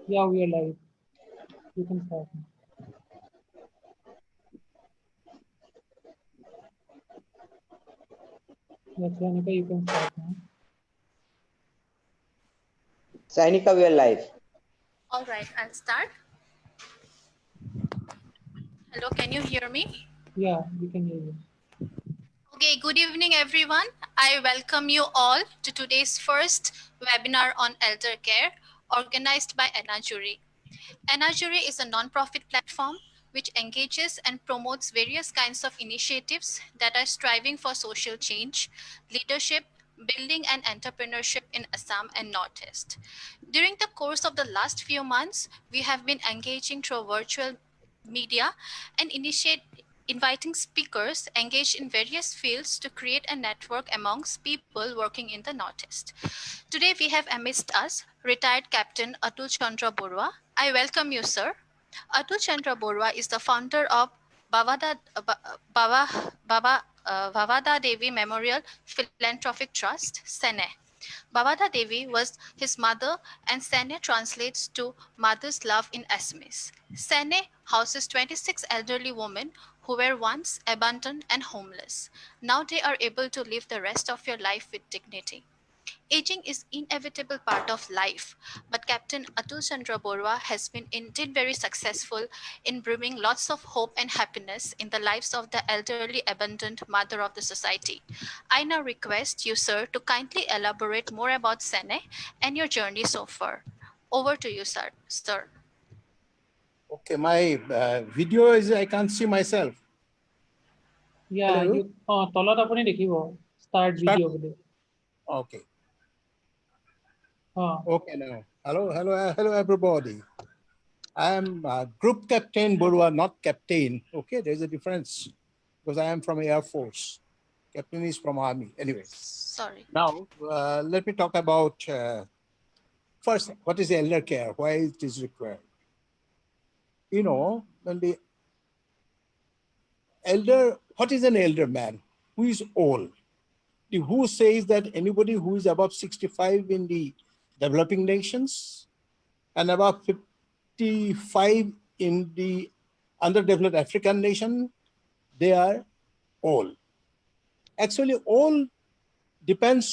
Yeah, we are live. You can start. Yes, Janika, you can start now. Sainika, we are live. All right, I'll start. Hello, can you hear me? Yeah, we can hear you. Okay, good evening, everyone. I welcome you all to today's first webinar on elder care organized by Enajuri. Enajuri is a non-profit platform which engages and promotes various kinds of initiatives that are striving for social change, leadership, building and entrepreneurship in Assam and Northeast. During the course of the last few months, we have been engaging through virtual media and inviting speakers engaged in various fields to create a network amongst people working in the Northeast. Today we have amidst us retired Captain Atul Chandra Barua. I welcome you, sir. Atul Chandra Barua is the founder of Bhavada Devi Memorial Philanthropic Trust, SENEH. Bhabada Devi was his mother, and SENEH translates to Mother's Love in Assamese. SENEH houses 26 elderly women who were once abandoned and homeless. Now they are able to live the rest of your life with dignity. Aging is inevitable part of life, but Captain Atul Chandra Barua has been indeed very successful in bringing lots of hope and happiness in the lives of the elderly abandoned mother of the society. I now request you, sir, to kindly elaborate more about SENE and your journey so far. Over to you, sir. Okay, my video is, I can't see myself. Yeah, Hello? you তলত আপুনি দেখিব start Start? video bully. Okay. Oh, Okay, now. Hello, everybody. I am Group Captain Barua, not Captain. Okay, there's a difference because I am from Air Force. Captain is from Army. Anyway, Sorry. now let me talk about first, what is elder care? Why it is required? You know, when the elder, what is an elder man? Who is old? Who says that anybody who is above 65 in the developing nations and above 55 in the underdeveloped African nation, they are old. Actually, all depends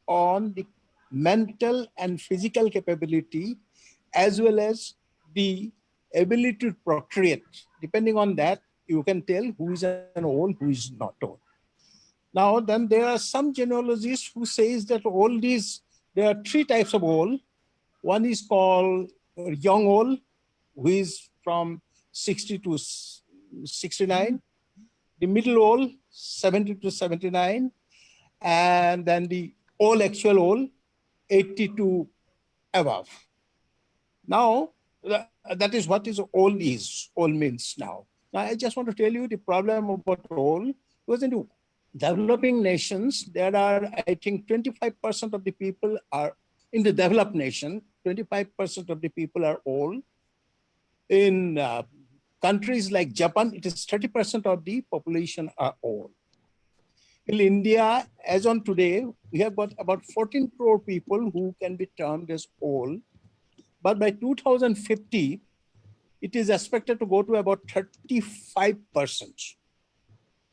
on the mental and physical capability as well as the ability to procreate. Depending on that, you can tell who is an old, who is not old. Now, then there are some genealogists who says that all these, there are three types of old. One is called young old, who is from 60 to 69. The middle old, 70 to 79. And then the old actual old, 80 to above. Now, that is what is old means now. Now, I just want to tell you the problem about old, because in the developing nations, there are, I think, 25% of the people are, in the developed nation, 25% of the people are old. In countries like Japan, it is 30% of the population are old. In India, as on today, we have got about 14 crore people who can be termed as old. But by 2050, it is expected to go to about 35%.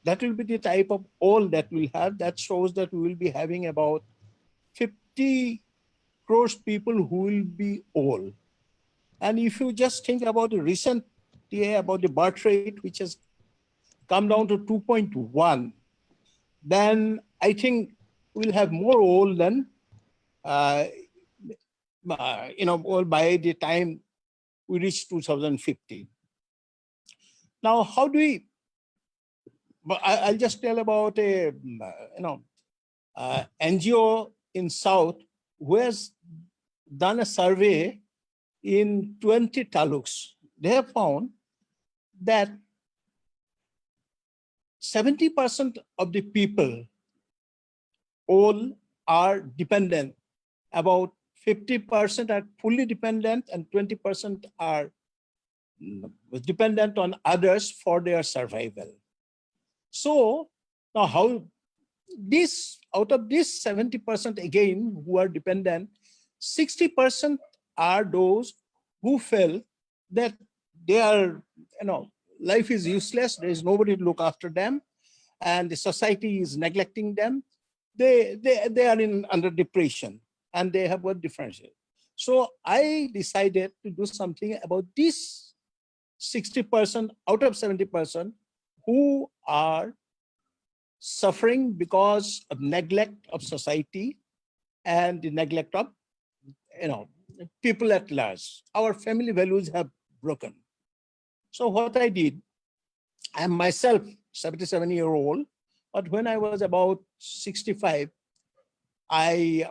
That will be the type of old that we'll have. That shows that we will be having about 50 crores people who will be old. And if you just think about the recent year, about the birth rate, which has come down to 2.1, then I think we'll have more old than, old by the time we reach 2050. Now, how do we, but I'll just tell about a, NGO in South who has done a survey in 20 taluks. They have found that 70% of the people all are dependent. About 50% are fully dependent and 20% are dependent on others for their survival. So now how this, out of this 70% again who are dependent, 60% are those who felt that they are, life is useless. There is nobody to look after them, and the society is neglecting them. They are under depression, and they have got differential. So I decided to do something about this 60% out of 70% who are suffering because of neglect of society and the neglect of, people at large. Our family values have broken. So what I did, I am myself 77-year-old, but when I was about 65, I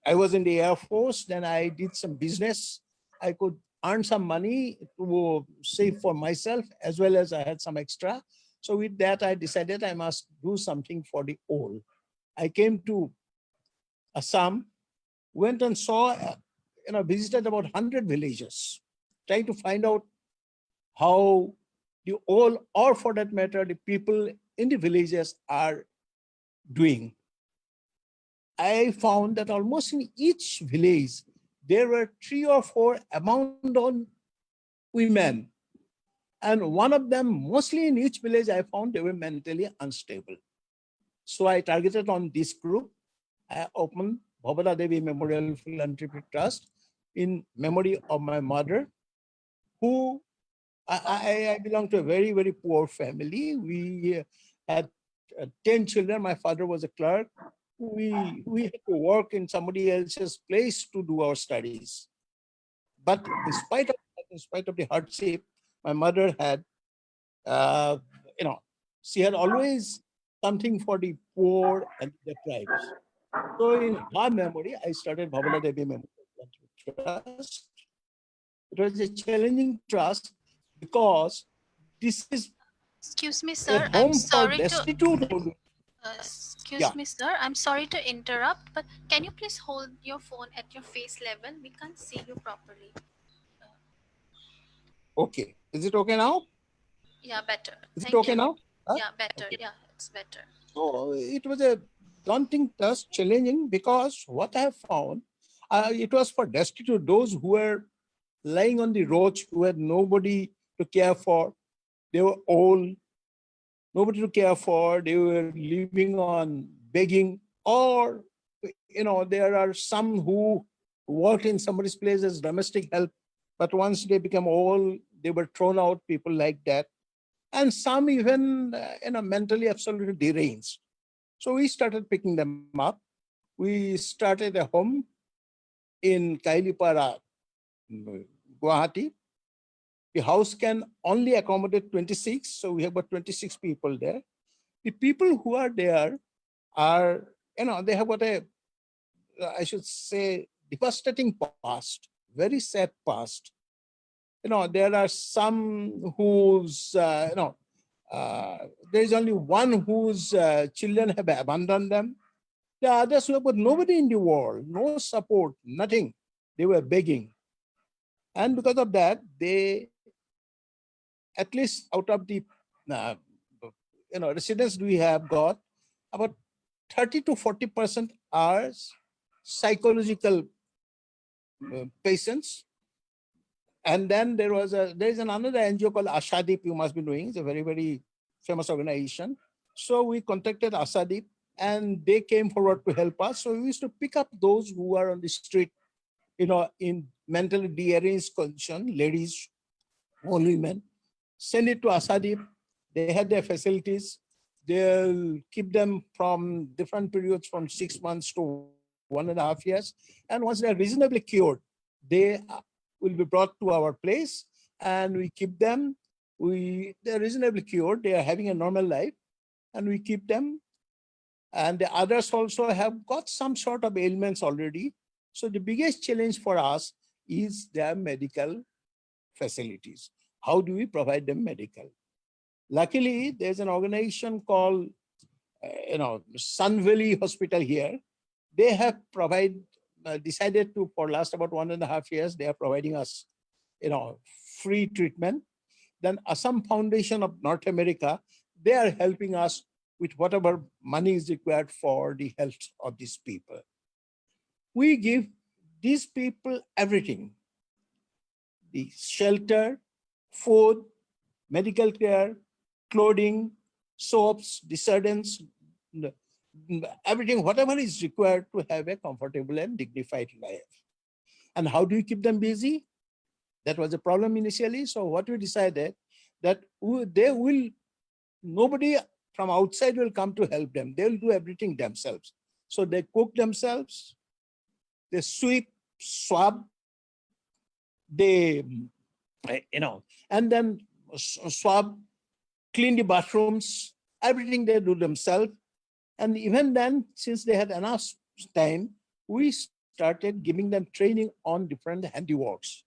was in the Air Force. Then I did some business. I could earn some money to save for myself, as well as I had some extra. So with that, I decided I must do something for the old. I came to Assam, went and saw, visited about 100 villages, trying to find out how the old, or for that matter, the people in the villages are doing. I found that almost in each village, there were 3 or 4 abandoned women. And one of them, mostly in each village, I found they were mentally unstable. So I targeted on this group. I opened Bhabada Devi Memorial Philanthropic Trust in memory of my mother, who I belong to a very, very poor family. We had 10 children. My father was a clerk. We had to work in somebody else's place to do our studies. But in spite of the hardship, my mother had, she had always something for the poor and the tribes. So in her memory, I started Bhabada Devi Memorial Trust. It was a challenging trust because this is Excuse me, a sir. home for destitute. Excuse me, sir. I'm sorry to interrupt, but can you please hold your phone at your face level? We can't see you properly. Okay. Is it okay now? Yeah, better. Is it Thank okay you. now? Huh? Yeah, better. Okay. Yeah, it's better. So it was a daunting task, challenging, because what I have found, it was for destitute, those who were lying on the roads, who had nobody to care for. They were old, nobody to care for. They were living on begging, or there are some who worked in somebody's place as domestic help, but once they become old, they were thrown out. People like that, and some even mentally absolutely deranged. So we started picking them up. We started a home in Kailipara, Guwahati. The house can only accommodate 26, so we have about 26 people there. The people who are there are, they have got a, I should say, devastating past, very sad past. There are some whose, there is only one whose children have abandoned them. The others were, but nobody in the world, no support, nothing. They were begging. And because of that, they, at least out of the, residents we have got, about 30 to 40% are psychological patients. And then there is another NGO called Ashadip, you must be knowing. It's a very, very famous organization. So we contacted Ashadip, and they came forward to help us. So we used to pick up those who are on the street, in mentally deranged condition, ladies, only men, send it to Ashadip. They had their facilities. They'll keep them from different periods from 6 months to 1.5 years. And once they're reasonably cured, they will be brought to our place, and we keep them. They're reasonably cured. They are having a normal life, and we keep them. And the others also have got some sort of ailments already. So the biggest challenge for us is their medical facilities. How do we provide them medical? Luckily, there's an organization called, Sun Valley Hospital here. They have decided to, for last about 1.5 years, they are providing us, free treatment. Then Assam Foundation of North America, they are helping us with whatever money is required for the health of these people. We give these people everything. the shelter, food, medical care, clothing, soaps, detergents, everything, whatever is required to have a comfortable and dignified life. And how do you keep them busy? That was a problem initially. So what we decided that nobody from outside will come to help them. They'll do everything themselves. So they cook themselves, they sweep, swab, they, and then swab, clean the bathrooms, everything they do themselves. And even then, since they had enough time, we started giving them training on different handiworks.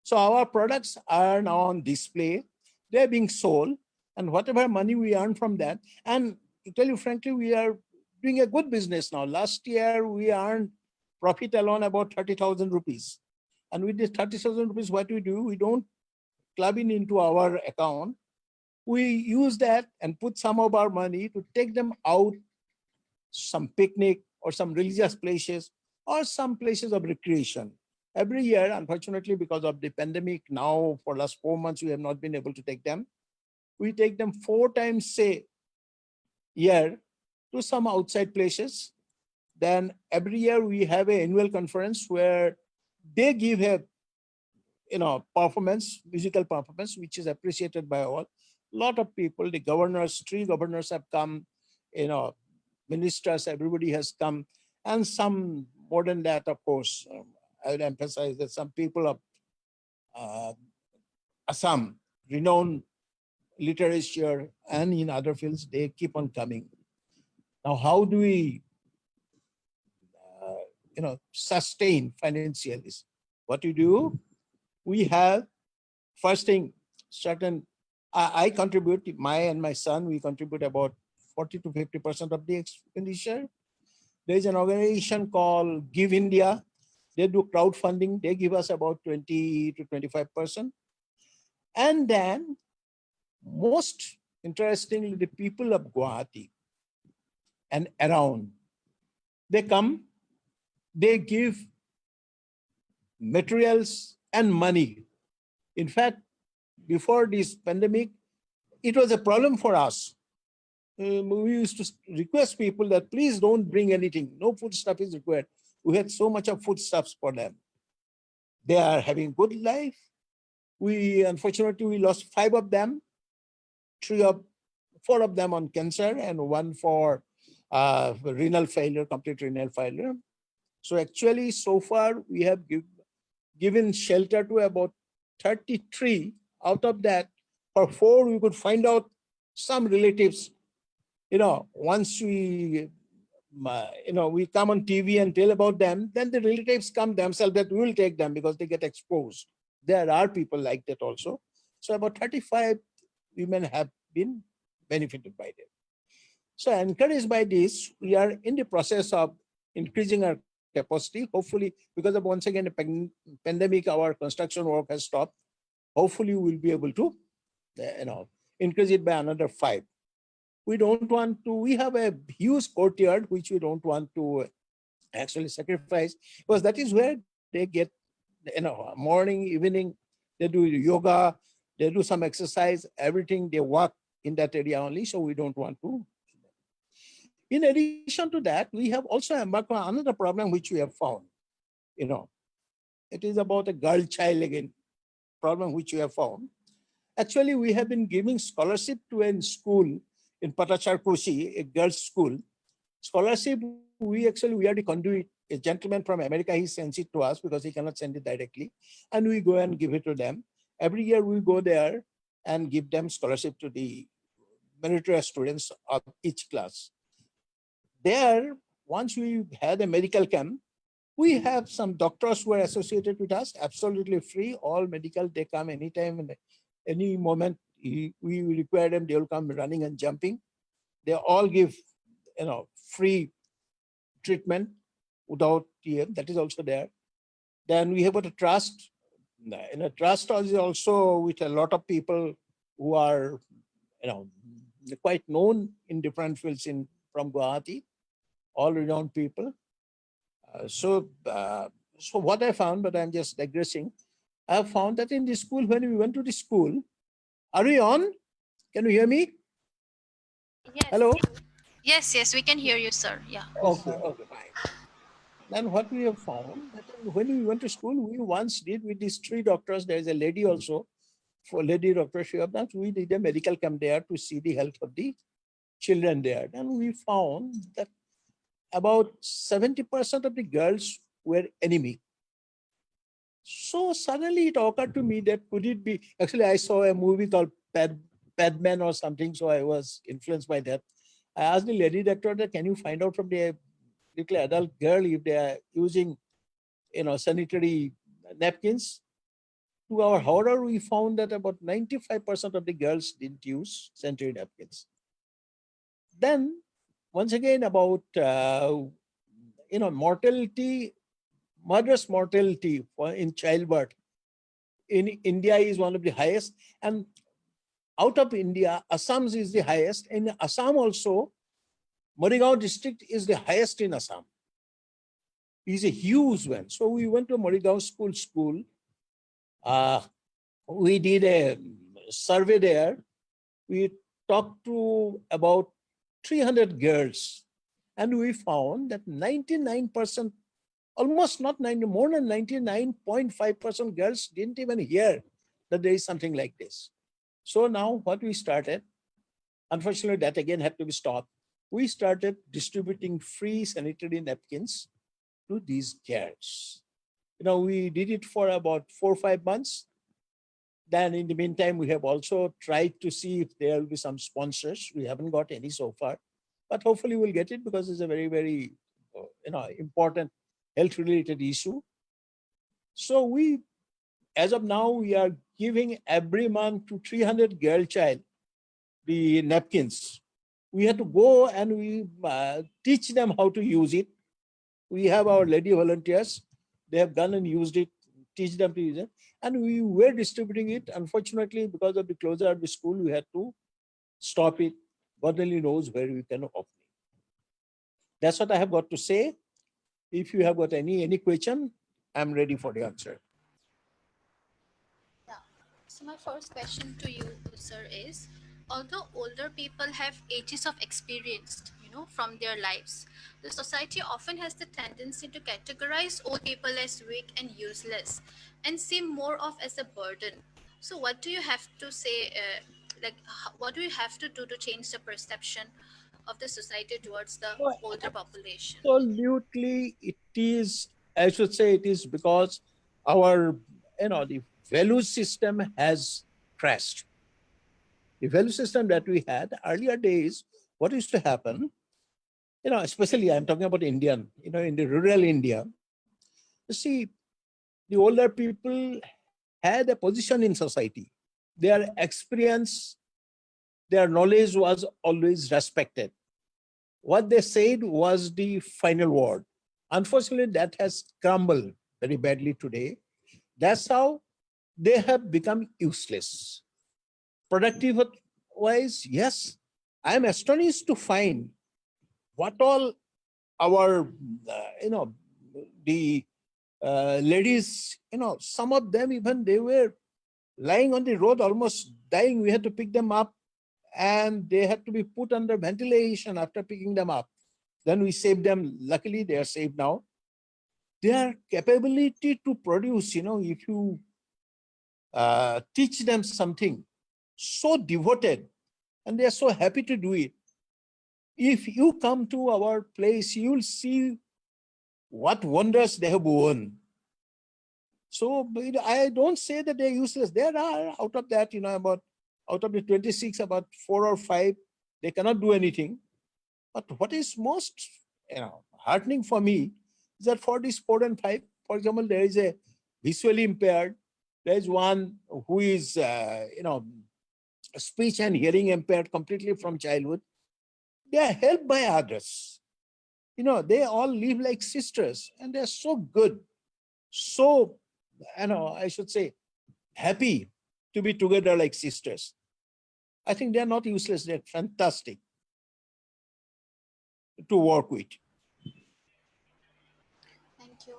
So our products are now on display. They're being sold, and whatever money we earn from that, and to tell you frankly, we are doing a good business now. Last year, we earned profit alone about 30,000 rupees. And with this 30,000 rupees, what we do, we don't club it into our account. We use that and put some of our money to take them out, some picnic or some religious places or some places of recreation. Every year, unfortunately, because of the pandemic, now for last 4 months, we have not been able to take them. We take them 4 times, say, year to some outside places. Then every year we have an annual conference where they give a performance, musical performance, which is appreciated by all. A lot of people, the governors, 3 governors have come, ministers, everybody has come, and some more than that, of course. I would emphasize that some people of Assam, renowned literature and in other fields, they keep on coming. Now, how do we, sustain financially? What we do, we have, first thing, certain, I contribute, and my son, we contribute about 40 to 50% of the expenditure. There's an organization called Give India. They do crowdfunding. They give us about 20 to 25%. And then, most interestingly, the people of Guwahati and around, they come, they give materials and money. In fact, before this pandemic, it was a problem for us. We used to request people that please don't bring anything. No food stuff is required. We had so much of foodstuffs for them. They are having good life. Unfortunately, we lost 5 of them, 4 of them on cancer, and 1 for renal failure, complete renal failure. So actually, so far, we have given shelter to about 33. Out of that, for 4, we could find out some relatives. Once we come on TV and tell about them, then the relatives come themselves that we will take them because they get exposed. There are people like that also. So about 35 women have been benefited by them. So encouraged by this, we are in the process of increasing our capacity. Hopefully, because of once again the pandemic, our construction work has stopped. Hopefully, we'll be able to, increase it by another 5. We don't want to, we have a huge courtyard, which we don't want to actually sacrifice, because that is where they get, morning, evening, they do yoga, they do some exercise, everything, they walk in that area only. So we don't want to. In addition to that, we have also embarked on another problem which we have found. It is about a girl child again, problem which we have found. Actually, we have been giving scholarship to a school in Patacharkoshi, a girls' school. Scholarship, we are the conduit. A gentleman from America, he sends it to us because he cannot send it directly. And we go and give it to them. Every year we go there and give them scholarship to the meritorious students of each class. There, once we had a medical camp, we have some doctors who are associated with us, absolutely free, all medical, they come anytime, and any moment we require them, they will come running and jumping. They all give, free treatment without TM, that is also there. Then we have got a trust. In a trust is also with a lot of people who are, quite known in different fields from Guwahati, all renowned people. So what I found, but I'm just digressing, I have found that in the school, when we went to the school, are we on? Can you hear me? Yes. Hello? Yes, we can hear you, sir. Yeah. Okay, okay, fine. Then what we have found that when we went to school, we once did with these three doctors. There is a lady also, for lady doctor, she have done. We did a medical camp there to see the health of the children there. Then we found that about 70% of the girls were anemic. So suddenly it occurred to me that could it be, actually I saw a movie called Padman or something, so I was influenced by that. I asked the lady doctor that can you find out from the little adult girl if they are using, sanitary napkins. To our horror, we found that about 95% of the girls didn't use sanitary napkins. Then once again about, mortality, mother's mortality in childbirth in India is one of the highest. And out of India, Assam's is the highest. In Assam also, Marigaon district is the highest in Assam. It's a huge one. So we went to Marigaon school. We did a survey there. We talked to about 300 girls, and we found that 99%, almost not 90, more than 99.5% girls didn't even hear that there is something like this. So now what we started, unfortunately that again had to be stopped. We started distributing free sanitary napkins to these girls. We did it for about 4 or 5 months. Then in the meantime, we have also tried to see if there will be some sponsors. We haven't got any so far, but hopefully we'll get it because it's a very, very, important health-related issue. So as of now, we are giving every month to 300 girl child the napkins. We have to go and we teach them how to use it. We have our lady volunteers. They have gone and used it, teach them to use it. And we were distributing it. Unfortunately, because of the closure of the school, we had to stop it. God only knows where we can open it. That's what I have got to say. If you have got any question, I'm ready for the answer. Yeah. So my first question to you, sir, is although older people have ages of experience, from their lives, the society often has the tendency to categorize old people as weak and useless and see more of as a burden. So what do you have to say, what do you have to do to change the perception of the society towards the Oh, older population? absolutely, it is, I should say it is because our, the value system has crashed. The value system that we had earlier days, what used to happen, especially I'm talking about Indian, in the rural India, you see, the older people had a position in society. Their experience, their knowledge was always respected. What they said was the final word. Unfortunately, that has crumbled very badly today. That's how they have become useless. Productive wise, yes, I am astonished to find what all our, the ladies, some of them even they were lying on the road almost dying. We had to pick them up and they had to be put under ventilation after picking them up. Then we saved them. Luckily, they are saved now. Their capability to produce, if you teach them something, so devoted, and they are so happy to do it. If you come to our place, you'll see what wonders they have won. So I don't say that they're useless. There are out of that, out of the 26, about 4 or 5, they cannot do anything. But what is most, heartening for me is that for these 4 and 5, for example, there is a visually impaired. There is one who is, speech and hearing impaired completely from childhood. They are helped by others. They all live like sisters, and they're so good, so, I should say, happy to be together like sisters. I think they're not useless. They're fantastic to work with. Thank you.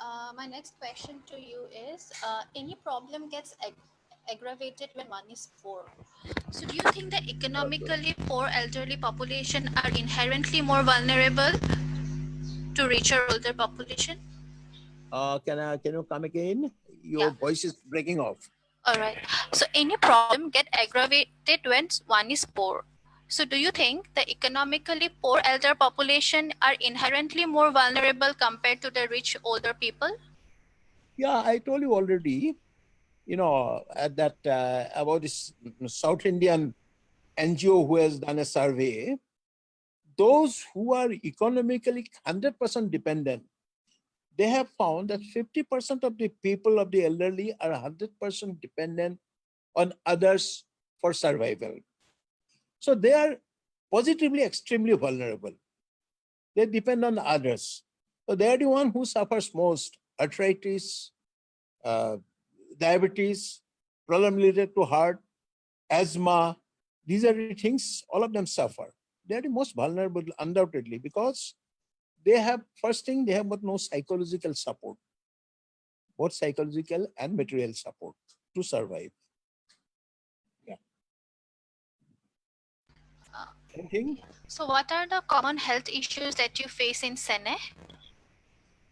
My next question to you is, any problem gets aggravated when one is poor. So do you think the economically poor elderly population are inherently more vulnerable to richer older population? Can you come again? Your Yeah. voice is breaking off. All right. So any problem get aggravated when one is poor. So do you think the economically poor elder population are inherently more vulnerable compared to the rich older people? Yeah, I told you already, at that about this South Indian NGO who has done a survey. Those who are economically 100% dependent, they have found that 50% of the people of the elderly are 100% dependent on others for survival. So they are positively extremely vulnerable. They depend on others. So they are the one who suffers most: arthritis, uh, diabetes, problem related to heart, asthma. These are the things all of them suffer. They are the most vulnerable, undoubtedly, because they have, first thing, they have got no psychological support, both psychological and material support to survive. Yeah. Anything? So what are the common health issues that you face in SENEH?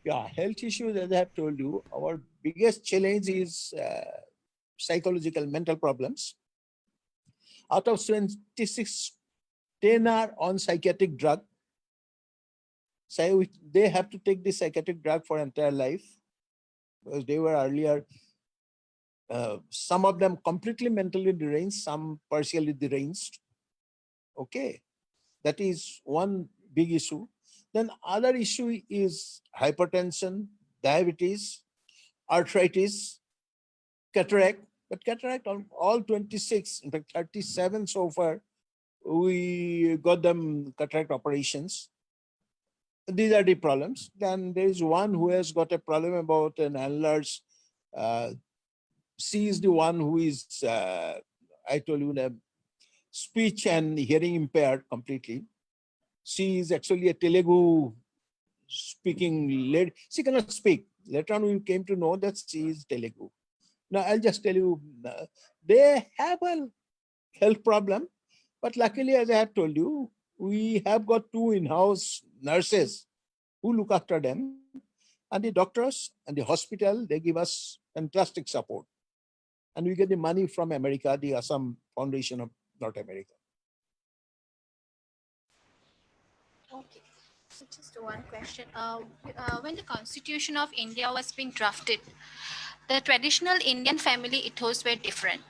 Yeah, health issues, as I have told you, our biggest challenge is psychological, mental problems. Out of 26, 10 are on psychiatric drug. So they have to take the psychiatric drug for entire life, because they were earlier, some of them completely mentally deranged, some partially deranged. Okay, that is one big issue. Then other issue is hypertension, diabetes, arthritis, cataract. But cataract on all 26, in fact 37 so far, we got them cataract operations. These are the problems. Then there is one who has got a problem about an enlarged. She is the one who is, I told you, speech and hearing impaired completely. She is actually a Telugu speaking lady. She cannot speak. Later on, we came to know that she is Telugu. Now, I'll just tell you, they have a health problem, but luckily, as I have told you, we have got 2 in-house nurses who look after them, and the doctors and the hospital, they give us fantastic support. And we get the money from America, the Assam Foundation of North America. Okay. So just one question. When the Constitution of India was being drafted, the traditional Indian family ethos were different.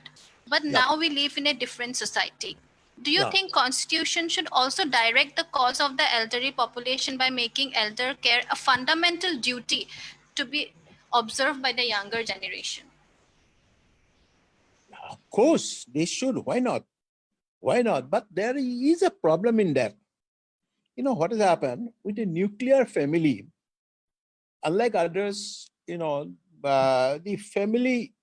But Yeah. now we live in a different society. Do you Yeah. think Constitution should also direct the cause of the elderly population by making elder care a fundamental duty to be observed by the younger generation? Of course, they should. Why not? Why not? But there is a problem in that. You know what has happened with the nuclear family? Unlike others, the family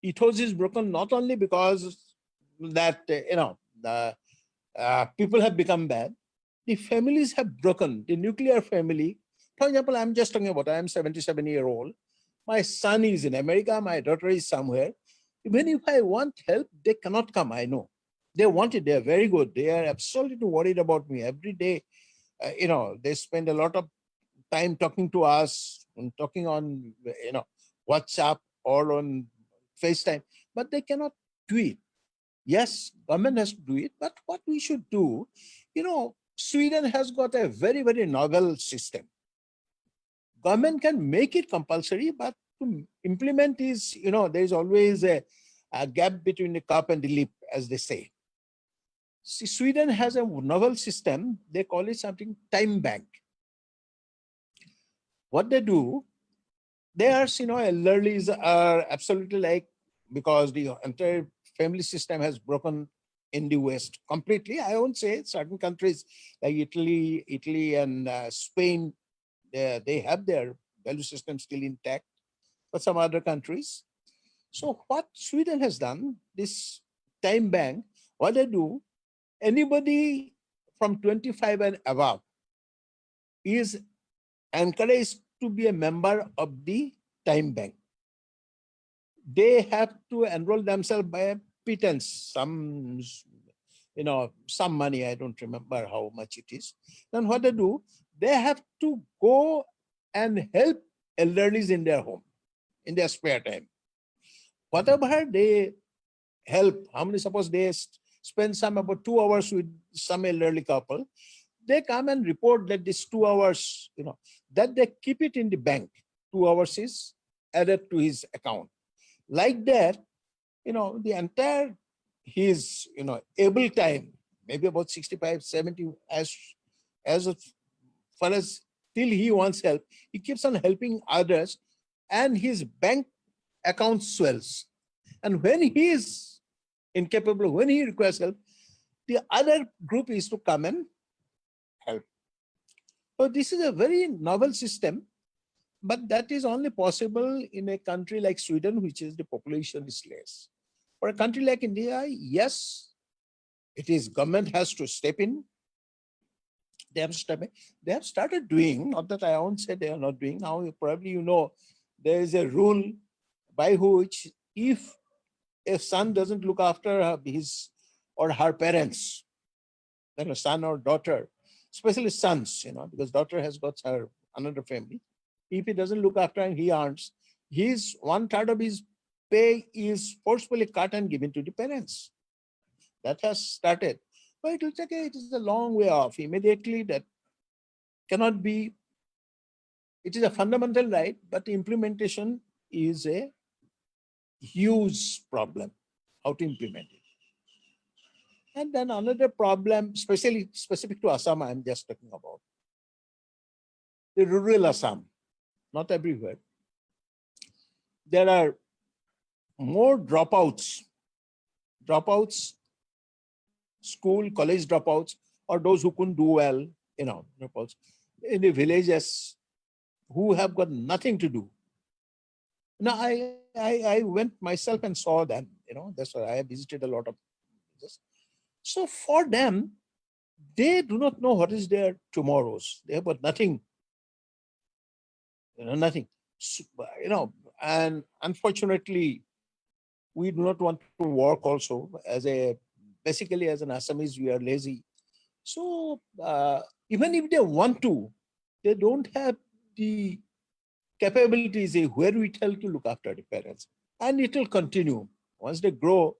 ethos is broken not only because that, people have become bad. The families have broken. The nuclear family, for example, I'm just talking about, I am 77-year-old. My son is in America. My daughter is somewhere. Even if I want help, they cannot come. I know. They want it. They are very good. They are absolutely worried about me every day. They spend a lot of time talking to us and talking on, WhatsApp or on FaceTime, but they cannot do it. Yes, government has to do it, but what we should do, Sweden has got a very, very novel system. Government can make it compulsory, but to implement is, there is always a gap between the cup and the lip, as they say. See, Sweden has a novel system. They call it something time bank. What they do, theirs, elderlies are absolutely like, because the entire family system has broken in the West completely. I won't say certain countries like Italy and Spain, they have their value system still intact, but some other countries. So what Sweden has done, this time bank, what they do, anybody from 25 and above is encouraged to be a member of the time bank. They have to enroll themselves by a pittance, some, some money, I don't remember how much it is. Then what they do, they have to go and help elderlies in their home, in their spare time. Whatever they help, how many, suppose they spend some about 2 hours with some elderly couple, they come and report that this 2 hours, that they keep it in the bank. 2 hours is added to his account. Like that, the entire his, able time, maybe about 65, 70, as far as till he wants help, he keeps on helping others and his bank account swells. And when he is incapable, when he requires help, the other group is to come and help. So this is a very novel system, but that is only possible in a country like Sweden, which is the population is less. For a country like India, yes, it is government has to step in. They have started doing, not that I won't say they are not doing. Now, probably there is a rule by which if a son doesn't look after his or her parents, then a son or daughter, especially sons, because daughter has got her another family. If he doesn't look after him, he earns, his 1/3 of his pay is forcefully cut and given to the parents. That has started. But it is a long way off. Immediately that cannot be, it is a fundamental right, but the implementation is a huge problem, how to implement it. And then another problem, specific to Assam, I'm just talking about. The rural Assam, not everywhere. There are more dropouts, school, college dropouts, or those who couldn't do well, dropouts in the villages who have got nothing to do. Now, I went myself and saw them, that's why I visited a lot of places. So for them, they do not know what is their tomorrows. They have got nothing, nothing, and unfortunately, we do not want to work also. Basically as an Assamese, we are lazy. So even if they want to, they don't have the capabilities where we tell to look after the parents. And it will continue. Once they grow,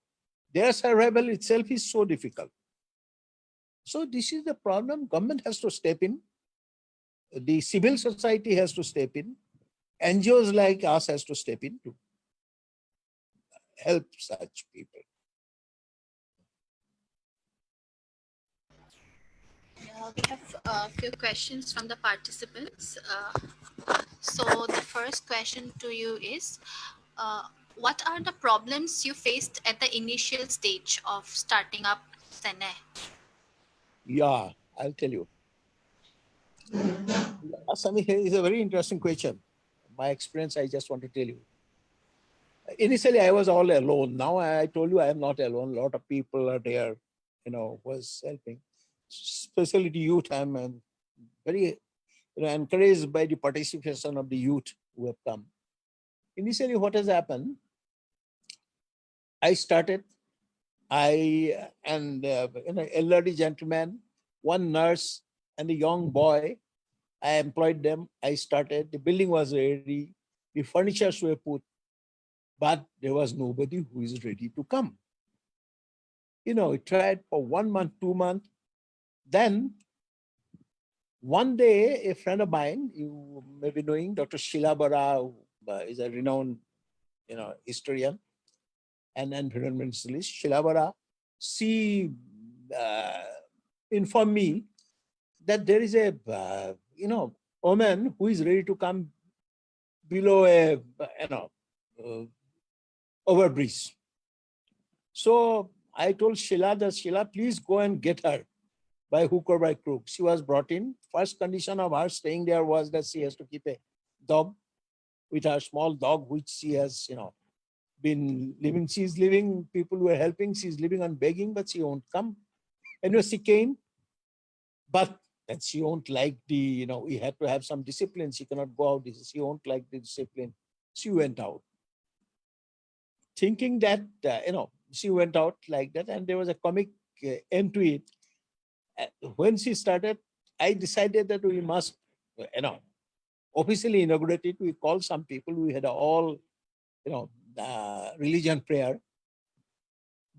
their survival itself is so difficult. So this is the problem. Government has to step in. The civil society has to step in. NGOs like us has to step in to help such people. We have a few questions from the participants. So the first question to you is, what are the problems you faced at the initial stage of starting up SENEH? Yeah, I'll tell you. Assami is a very interesting question. My experience, I just want to tell you. Initially, I was all alone. Now I told you I am not alone. A lot of people are there, was helping. Especially the youth, I'm very encouraged by the participation of the youth who have come. Initially, what has happened, I started, an elderly gentleman, one nurse, and a young boy. I employed them. I started. The building was ready. The furnitures were put, but there was nobody who is ready to come. We tried for 1 month, 2 months. Then one day, a friend of mine, you may be knowing, Dr. Sheila Barua, who is a renowned, historian and environmentalist. Sheila Barua, she informed me that there is a, woman who is ready to come below a, overbridge. So I told Sheila that, Sheila, please go and get her by hook or by crook. She was brought in. First condition of her staying there was that she has to keep a dog, with her small dog, which she has, been living. She's living, people were helping. She's living on begging, but she won't come. Anyway, she came. But And she won't like the, we had to have some discipline. She cannot go out. She won't like the discipline. She went out. Thinking that, she went out like that, and there was a comic end to it. When she started, I decided that we must, officially inaugurate it. We called some people. We had all, religion prayer.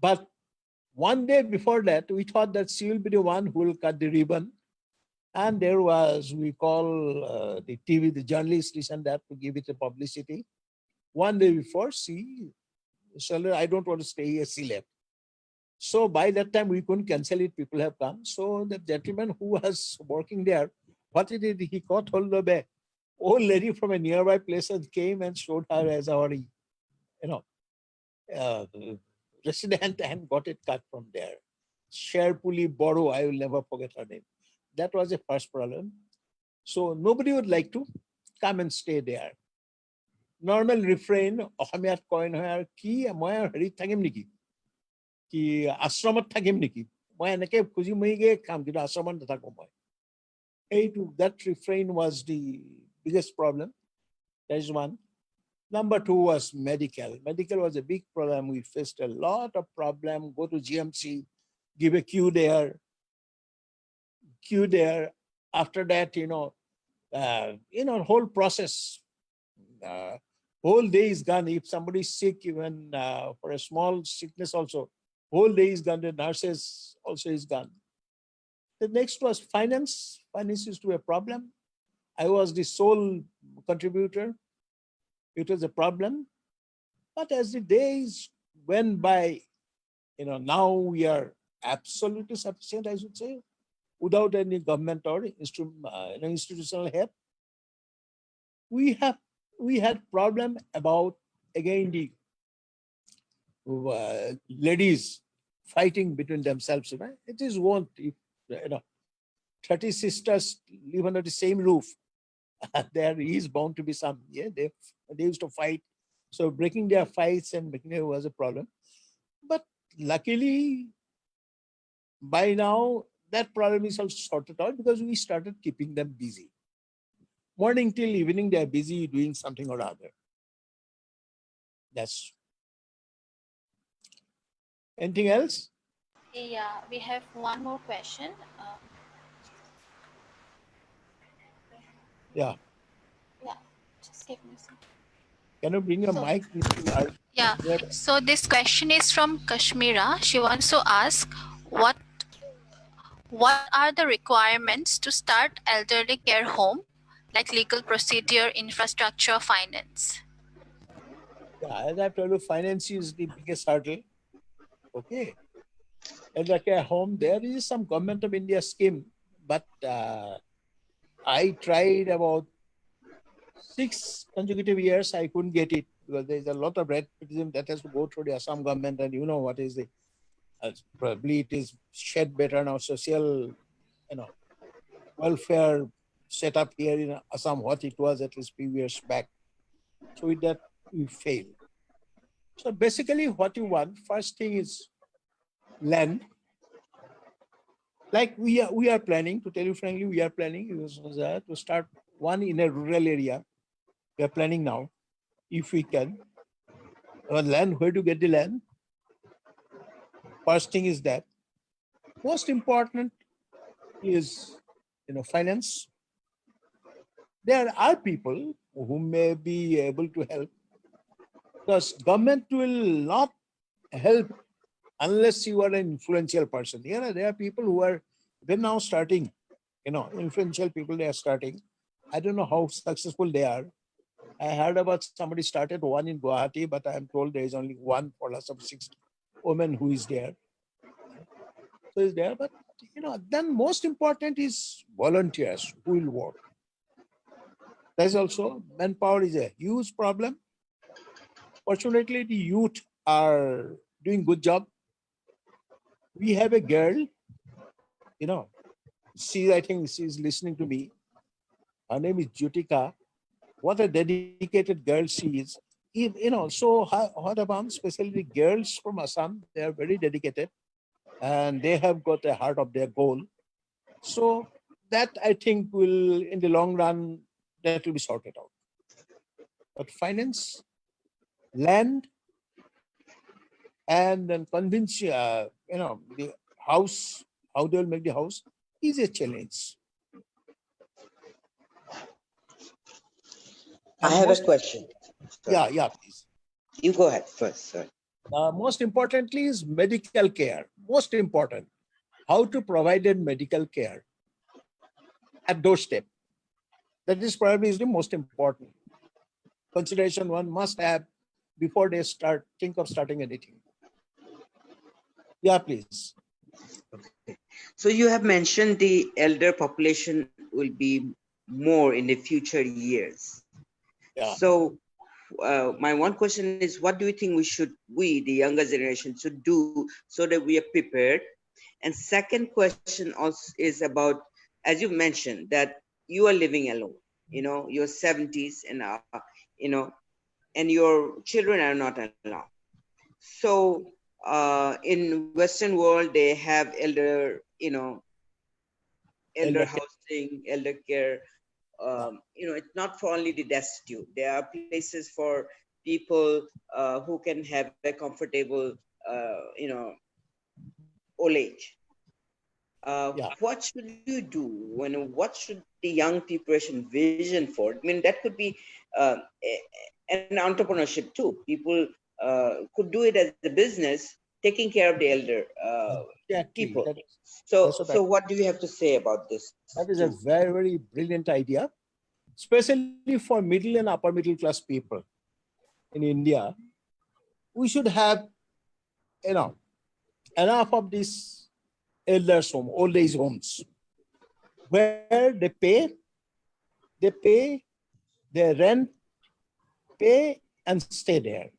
But one day before that, we thought that she will be the one who will cut the ribbon. And there was, we call the TV, the journalist, this and that, to give it a publicity. One day before, she said, I don't want to stay here, she left. So by that time, we couldn't cancel it. People have come. So the gentleman who was working there, what he did, he caught hold of a old lady from a nearby place and came and showed her as our, uh, resident, and got it cut from there. Sherpuli Barua, I will never forget her name. That was the first problem. So nobody would like to come and stay there. Normal refrain, Ohamiyat coin her, ki moya hari thagim niki. Ki ashramat thagim niki. Moya neke kuji muige kam kida ashramat nathako moy. That refrain was the biggest problem. That is one. Number two was medical. Medical was a big problem. We faced a lot of problem. Go to GMC, give a queue there. After that, whole process. Whole day is gone. If somebody is sick, even for a small sickness also, whole day is gone. The nurses also is gone. The next was finance. Finance used to be a problem. I was the sole contributor. It was a problem. But as the days went by, now we are absolutely sufficient, I should say, without any government or institutional help. We had problem about, again, the ladies fighting between themselves. It is won't, if 30 sisters live under the same roof. There is bound to be some, they used to fight. So breaking their fights and making it was a problem. But luckily, by now, that problem is also sorted out because we started keeping them busy. Morning till evening, they are busy doing something or other. That's. Anything else? Yeah, we have one more question. Yeah. Just give me a second. Can you bring a mic? Yeah, so this question is from Kashmira. She wants to ask, what are the requirements to start elderly care home, like legal procedure, infrastructure, finance? Yeah, as I told you, finance is the biggest hurdle. Okay. Elder care home, there is some government of India scheme, but I tried about 6 consecutive years. I couldn't get it because there's a lot of red criticism that has to go through the Assam government, and you know what is the probably it is shed better now. Social, welfare set up here in Assam, what it was at least few years back. So with that, we fail. So basically, what you want, first thing is land. Like we are planning, to tell you frankly, we are planning to start one in a rural area. We are planning now, if we can. Land, where to get the land? First thing is that. Most important is, finance. There are people who may be able to help, because government will not help unless you are an influential person. There are people who are, they're now starting, influential people, they are starting. I don't know how successful they are. I heard about somebody started one in Guwahati, but I am told there is only one for lots of 6 women who is there. So is there, but then most important is volunteers who will work. There's also manpower is a huge problem. Fortunately, the youth are doing good job. We have a girl, I think she's listening to me. Her name is Jutika. What a dedicated girl she is. So what about especially the girls from Assam? They are very dedicated and they have got a heart of their goal. So that I think will, in the long run, that will be sorted out. But finance, land, and then convince the house, how they will make the house is a challenge. I And have a most, question. Sorry. yeah, please. You go ahead first, sir. Most importantly is medical care. Most important, how to provide medical care at doorstep. That is probably is the most important consideration one must have before they think of starting anything. Yeah, please. So you have mentioned the elder population will be more in the future years. Yeah. So my one question is, what do you think we, the younger generation, should do so that we are prepared? And second question also is about, as you mentioned, that you are living alone, your 70s and, and your children are not alone. So in Western world, they have elder housing, elder care. It's not for only the destitute. There are places for people who can have a comfortable, old age. What should you do what should the young people vision for? I mean, that could be an entrepreneurship too. People could do it as a business, taking care of the elder people. So what do you have to say about this? That is a very, very brilliant idea, especially for middle and upper middle class people in India. We should have, enough of these elders home, old age homes, where they pay, they rent, pay and stay there,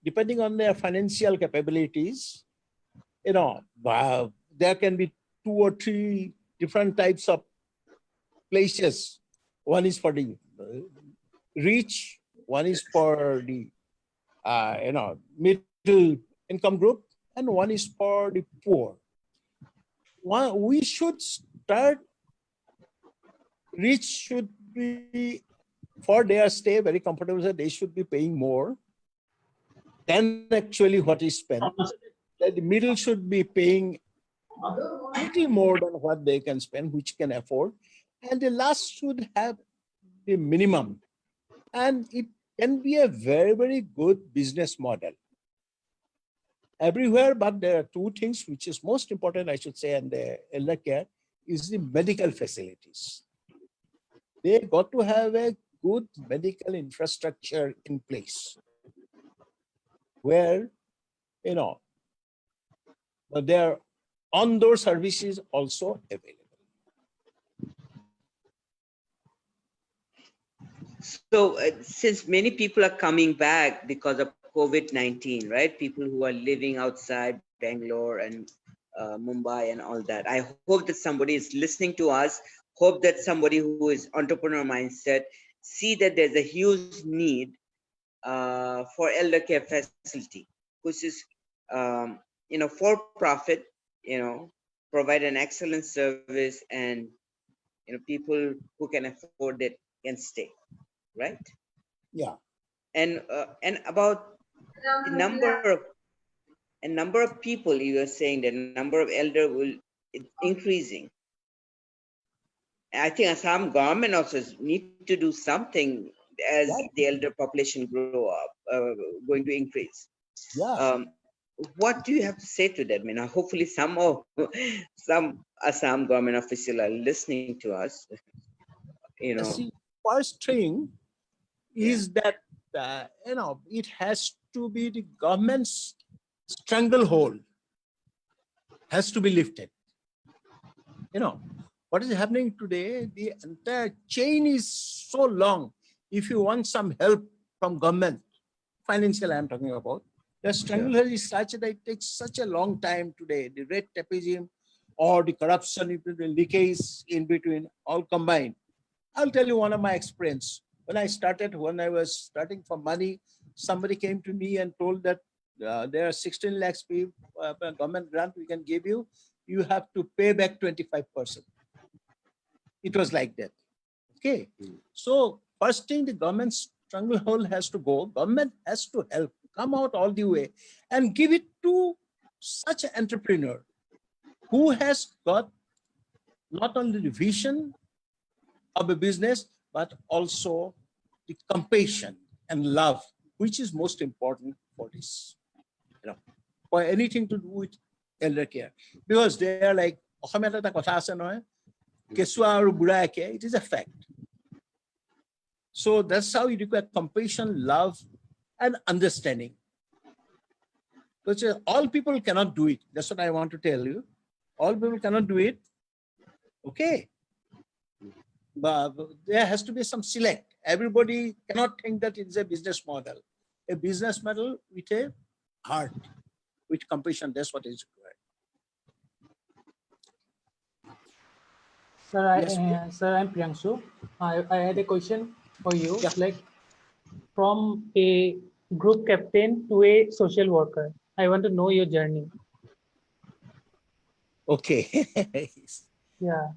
depending on their financial capabilities. There can be 2 or 3 different types of places. One is for the rich, one is for the middle income group, and one is for the poor. We should start. Rich should be, for their stay, very comfortable, so they should be paying more than actually what is spent. The middle should be paying little more than what they can spend, which can afford, and the last should have the minimum. And it can be a very, very good business model everywhere. But there are 2 things which is most important, I should say, in the elder care is the medical facilities. They got to have a good medical infrastructure in place where, their on-door services also available. So since many people are coming back because of COVID-19, right? People who are living outside Bangalore and Mumbai and all that. I hope that somebody is listening to us. Hope that somebody who is entrepreneur mindset see that there's a huge need for elder care facility, which is for profit, provide an excellent service, and people who can afford it can stay, right? Yeah. And about the number of people, you are saying the number of elder will increasing. I think Assam government also need to do something as the elder population grow up, going to increase. What do you have to say to that? I mean, hopefully some Assam government official are listening to us. See, first thing is that it has to be the government's stranglehold has to be lifted. What is happening today, the entire chain is so long. If you want some help from government, financial I'm talking about, the stranglehold is such that it takes such a long time today. The red tapeism or the corruption, the leakage in between, all combined. I'll tell you one of my experience. When I was starting for money, somebody came to me and told that there are 16 lakhs government grant we can give you. You have to pay back 25%. It was like that. Okay. So first thing, the government's stranglehold has to go. Government has to help, come out all the way and give it to such an entrepreneur who has got not only the vision of a business, but also the compassion and love, which is most important for this, for anything to do with elder care. Because they are like, it is a fact. So that's how you require compassion, love, and understanding. Because all people cannot do it. That's what I want to tell you. All people cannot do it. Okay. But there has to be some select. Everybody cannot think that it's a business model. A business model with a heart, with compassion, that's what is required. Sir, Yes, sir, I'm Priyanshu. I had a question for you. Yeah. Like, from a group captain to a social worker, I want to know your journey. Okay. Yeah.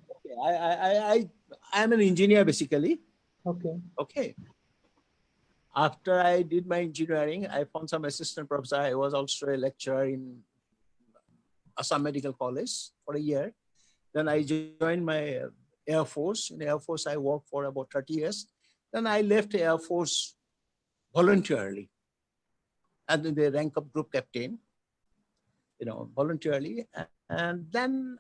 I'm an engineer basically. Okay. Okay. After I did my engineering, I found some assistant professor. I was also a lecturer in Assam Medical College for a year. Then I joined my Air Force. In Air Force, I worked for about 30 years. Then I left Air Force voluntarily and the rank of group captain, voluntarily. And then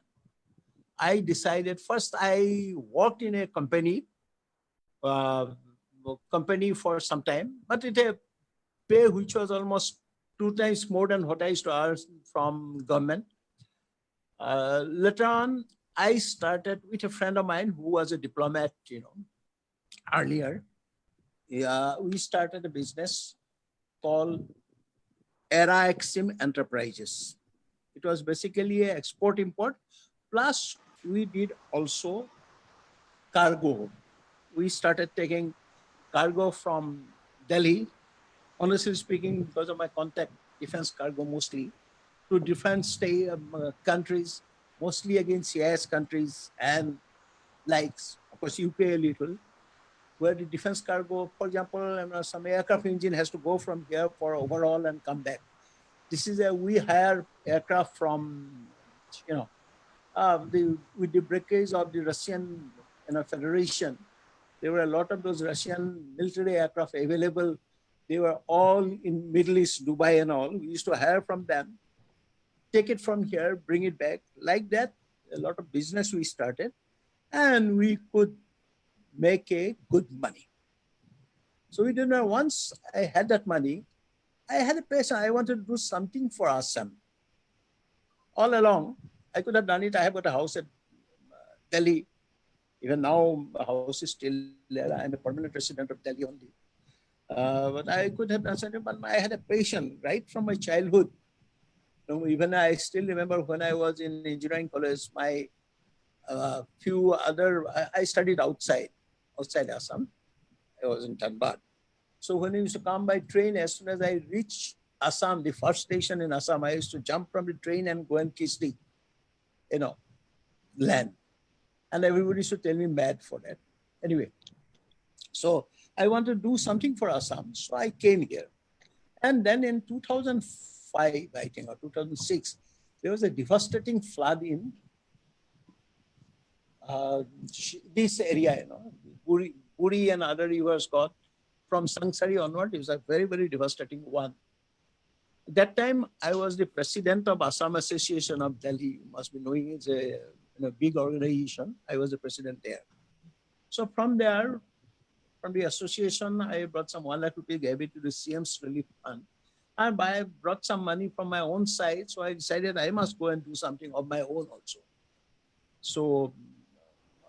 I decided, first I worked in a company for some time, but it a pay which was almost 2 times more than what I used to earn from government. Later on, I started with a friend of mine who was a diplomat, earlier. Yeah, we started a business called Era Exim Enterprises. It was basically an export-import, plus we did also cargo. We started taking cargo from Delhi, honestly speaking, because of my contact, defense cargo mostly, to different countries, mostly against CIS countries and likes, of course, UK a little, where the defense cargo, for example, some aircraft engine has to go from here for overhaul and come back. This is we hire aircraft from, with the breakage of the Russian Federation. There were a lot of those Russian military aircraft available. They were all in Middle East, Dubai and all. We used to hire from them, take it from here, bring it back. Like that, a lot of business we started, and we could make a good money. So we did know once I had that money, I had a passion. I wanted to do something for Assam. All along, I could have done it. I have got a house at Delhi. Even now, the house is still there. I'm a permanent resident of Delhi only. But I could have done something, but I had a passion right from my childhood. Even I still remember when I was in engineering college, my I studied outside Assam. I was in Dhanbad. So when I used to come by train, as soon as I reached Assam, the first station in Assam, I used to jump from the train and go and kiss the, land. And everybody used to tell me mad for that. Anyway, so I wanted to do something for Assam. So I came here. And then in 2005, I think, or 2006, there was a devastating flood in this area, Puri and other rivers got from Sangsari onward. It was a very, very devastating one. At that time, I was the president of Assam Association of Delhi. You must be knowing it's a big organization. I was the president there. So from there, from the association, I brought some 1 lakh rupees, gave it to the CM's relief fund. And I brought some money from my own side. So I decided I must go and do something of my own also. So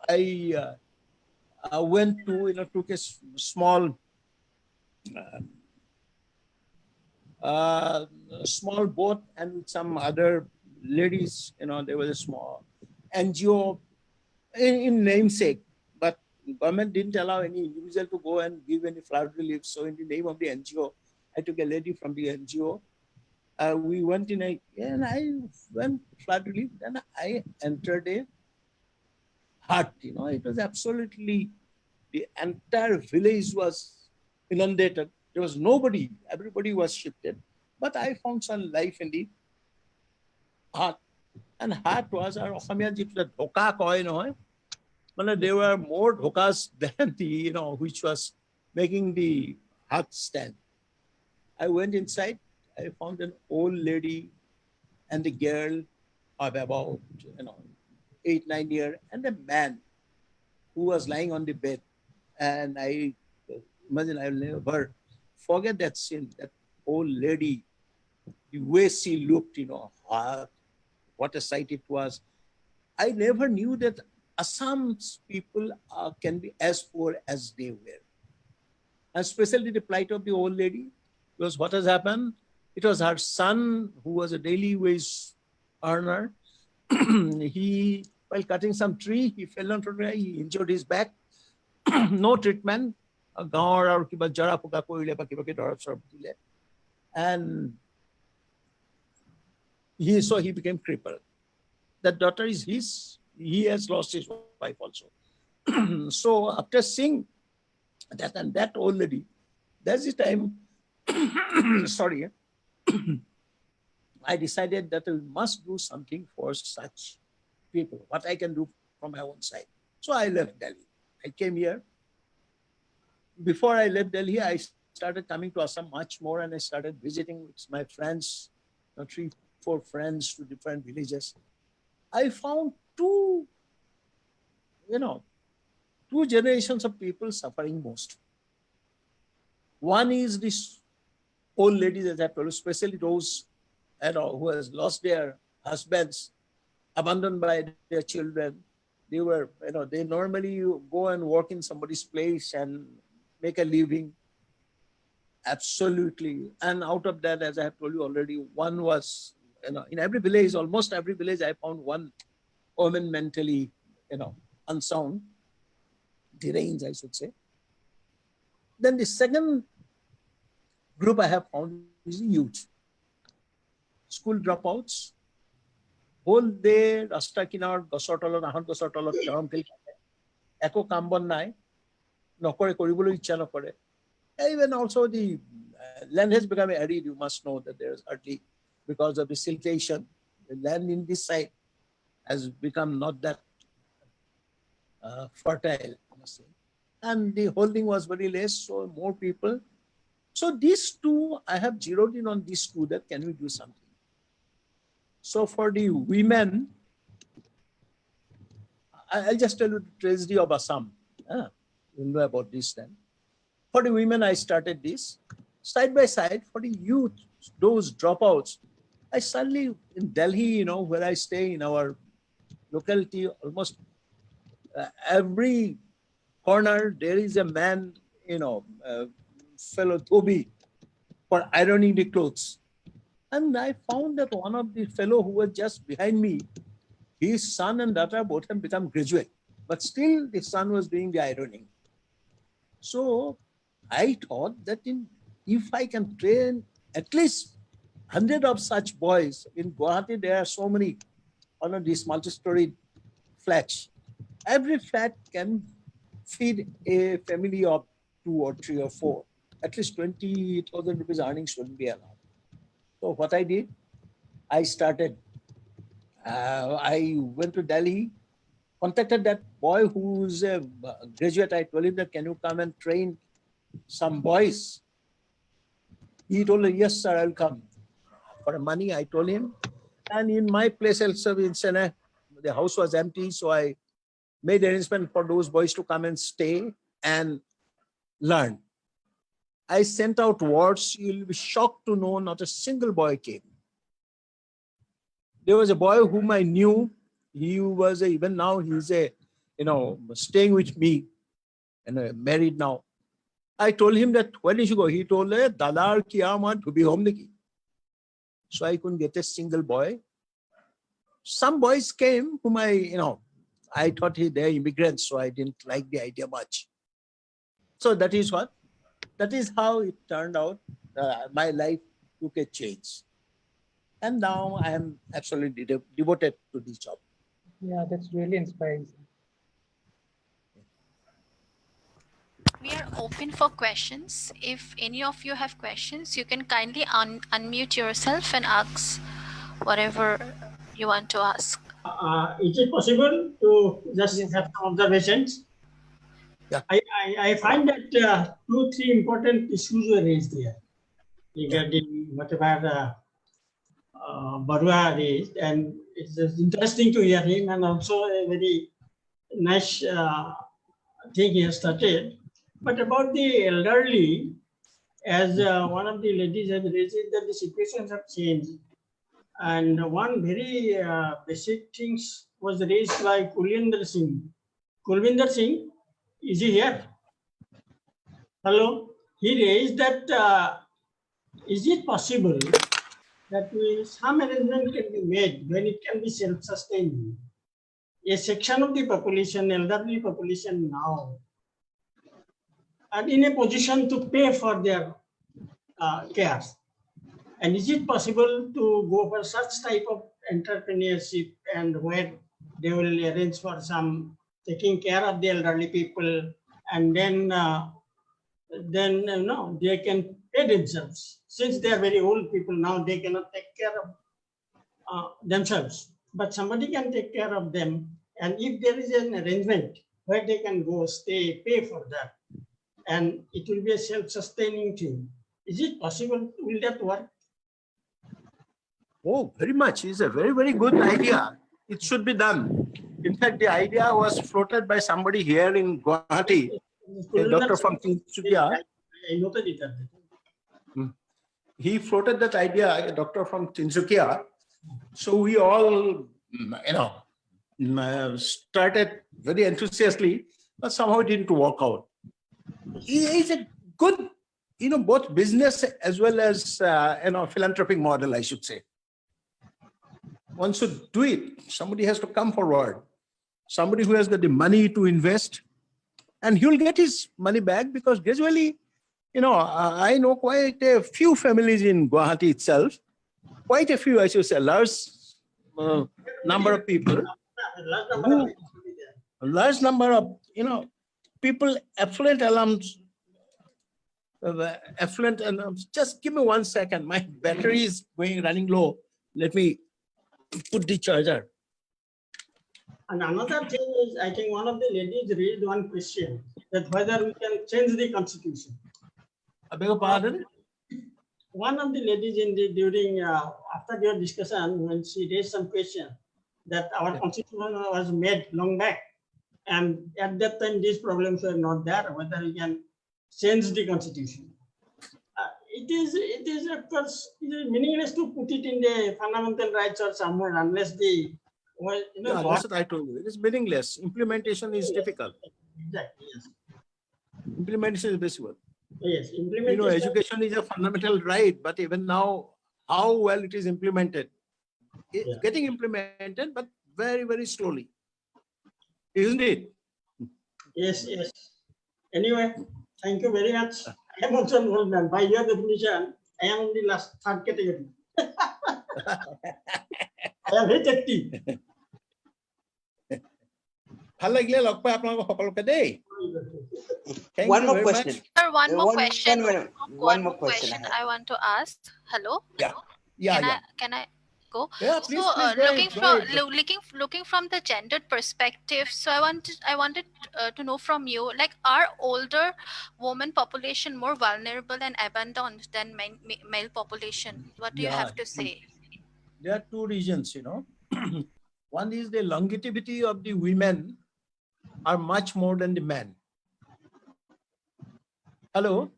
I went to, took a small small boat and with some other ladies, there was a small NGO in namesake, but the government didn't allow any individual to go and give any flood relief. So in the name of the NGO, I took a lady from the NGO. We went and I went flood relief. Then I entered hut, it was absolutely, the entire village was inundated. There was nobody, everybody was shifted. But I found some life in the hut. And hut was our Osamia Jipsa Dhoka coin. There were more dhokas than the, which was making the hut stand. I went inside, I found an old lady and the girl of about, 8, 9 years, and a man who was lying on the bed. And I imagine I'll never forget that scene, that old lady, the way she looked, what a sight it was. I never knew that Assam's people can be as poor as they were. And especially the plight of the old lady, because what has happened, it was her son who was a daily wage earner. He, while cutting some tree, he fell onto the tree, he injured his back. No treatment. And he became crippled. That daughter is his. He has lost his wife also. So after seeing that and that old lady, that's the time, sorry, I decided that we must do something for such people, what I can do from my own side. So I left Delhi. I came here. Before I left Delhi, I started coming to Assam much more, and I started visiting with my friends, 3, 4 friends to different villages. I found two generations of people suffering most. One is this old ladies, as I told you, especially those who has lost their husbands, abandoned by their children. They were, they normally go and work in somebody's place and make a living. Absolutely. And out of that, as I have told you already, one was, in every village, almost every village, I found one woman mentally, unsound, deranged, I should say. Then the second group I have found is youth. School dropouts, whole day, rasta kinar, gosor tolot, ahon gosor tolot, karam kheli thake. Eko kaam bon nai, nokore koribolo ichha nokore. Even also the land has become arid. You must know that there is hardly, because of the siltation, the land in this side has become not that fertile, I must say. And the holding was very less, so more people. So these two, I have zeroed in on these two, that can we do something. So for the women, I'll just tell you the tragedy of Assam. You'll know about this then. For the women, I started this. Side by side, for the youth, those dropouts, I suddenly, in Delhi, where I stay in our locality, almost every corner, there is a man, fellow Toby, for ironing the clothes. And I found that one of the fellow who was just behind me, his son and daughter both have become graduate, but still the son was doing the ironing. So I thought that if I can train at least 100 of such boys, in Guwahati there are so many, these multi-story flats. Every flat can feed a family of 2 or 3 or 4. At least 20,000 rupees earnings shouldn't be allowed. So what I did, I started, I went to Delhi, contacted that boy who's a graduate. I told him that, can you come and train some boys? He told me, yes, sir, I'll come. For money, I told him. And in my place also in SENEH, the house was empty, so I made arrangement for those boys to come and stay and learn. I sent out words. You'll be shocked to know not a single boy came. There was a boy whom I knew. He was even now he's staying with me and married now. I told him that when did you go? He told me, Dadar kiya maan to be home niki. So I couldn't get a single boy. Some boys came whom I thought they're immigrants, so I didn't like the idea much. So that is how it turned out. My life took a change. And now I am absolutely devoted to this job. Yeah, that's really inspiring. We are open for questions. If any of you have questions, you can kindly unmute yourself and ask whatever you want to ask. Is it possible to just have some observations? Yeah. I find that 2-3 important issues were raised here regarding whatever Barua raised, and it's just interesting to hear him, and also a very nice thing he has started. But about the elderly, as one of the ladies has raised it, that the situations have changed. And one very basic things was raised by Kulvinder Singh. Kulvinder Singh, is he here? Hello? He raised that, is it possible that some arrangement can be made when it can be self-sustaining? A section of the population, elderly population now, are in a position to pay for their care. And is it possible to go for such type of entrepreneurship, and where they will arrange for some taking care of the elderly people, and then they can pay themselves. Since they are very old people now, they cannot take care of themselves. But somebody can take care of them. And if there is an arrangement where they can go, stay, pay for that, and it will be a self-sustaining thing. Is it possible? Will that work? Oh, very much. It's a very, very good idea. It should be done. In fact, the idea was floated by somebody here in Guwahati, a doctor from Tinsukia. I noted it. He floated that idea, a doctor from Tinsukia. So we all, started very enthusiastically, but somehow it didn't work out. It's a good, both business as well as, philanthropic model, I should say. One should do it. Somebody has to come forward. Somebody who has got the money to invest, and he'll get his money back, because gradually, I know quite a few families in Guwahati itself, quite a few, I should say, large number of people, a large number of, people, affluent alums, Just give me 1 second. My battery is running low. Let me put the charger. And another thing is, I think one of the ladies raised one question, that whether we can change the constitution. I beg your pardon? One of the ladies during after your discussion, when she raised some question, that our constitution was made long back, and at that time these problems were not there, whether we can change the constitution. It is of course meaningless to put it in the fundamental rights or somewhere, unless the that's what I told you. It is meaningless. Implementation is difficult. Exactly. Yes. Implementation is possible. Yes. Implementation. Education is a fundamental right, but even now, how well it is implemented, it's getting implemented, but very, very slowly, isn't it? Yes. Yes. Anyway, thank you very much. I am also an old man. By your definition, I am in the last third category. I am Retd. One more question. One more question I want to ask. Hello? Can I go? Yeah, please, looking from the gendered perspective, so I wanted to know from you, like, are older women population more vulnerable and abandoned than male population? What do you have to say? There are two reasons, One is the longevity of the women are much more than the men. Hello?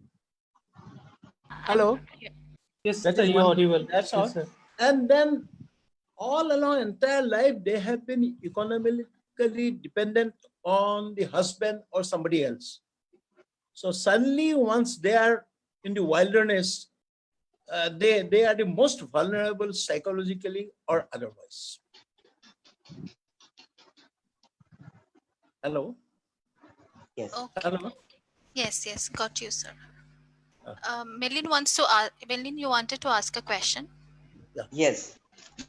Hello? Yes, That sir, is you're one. audible. That's all. Yes, sir. And then all along entire life, they have been economically dependent on the husband or somebody else. So suddenly, once they are in the wilderness, they are the most vulnerable psychologically or otherwise. Hello? Yes. Okay. Hello? Yes, got you, sir. Melin Melin, you wanted to ask a question? Yes.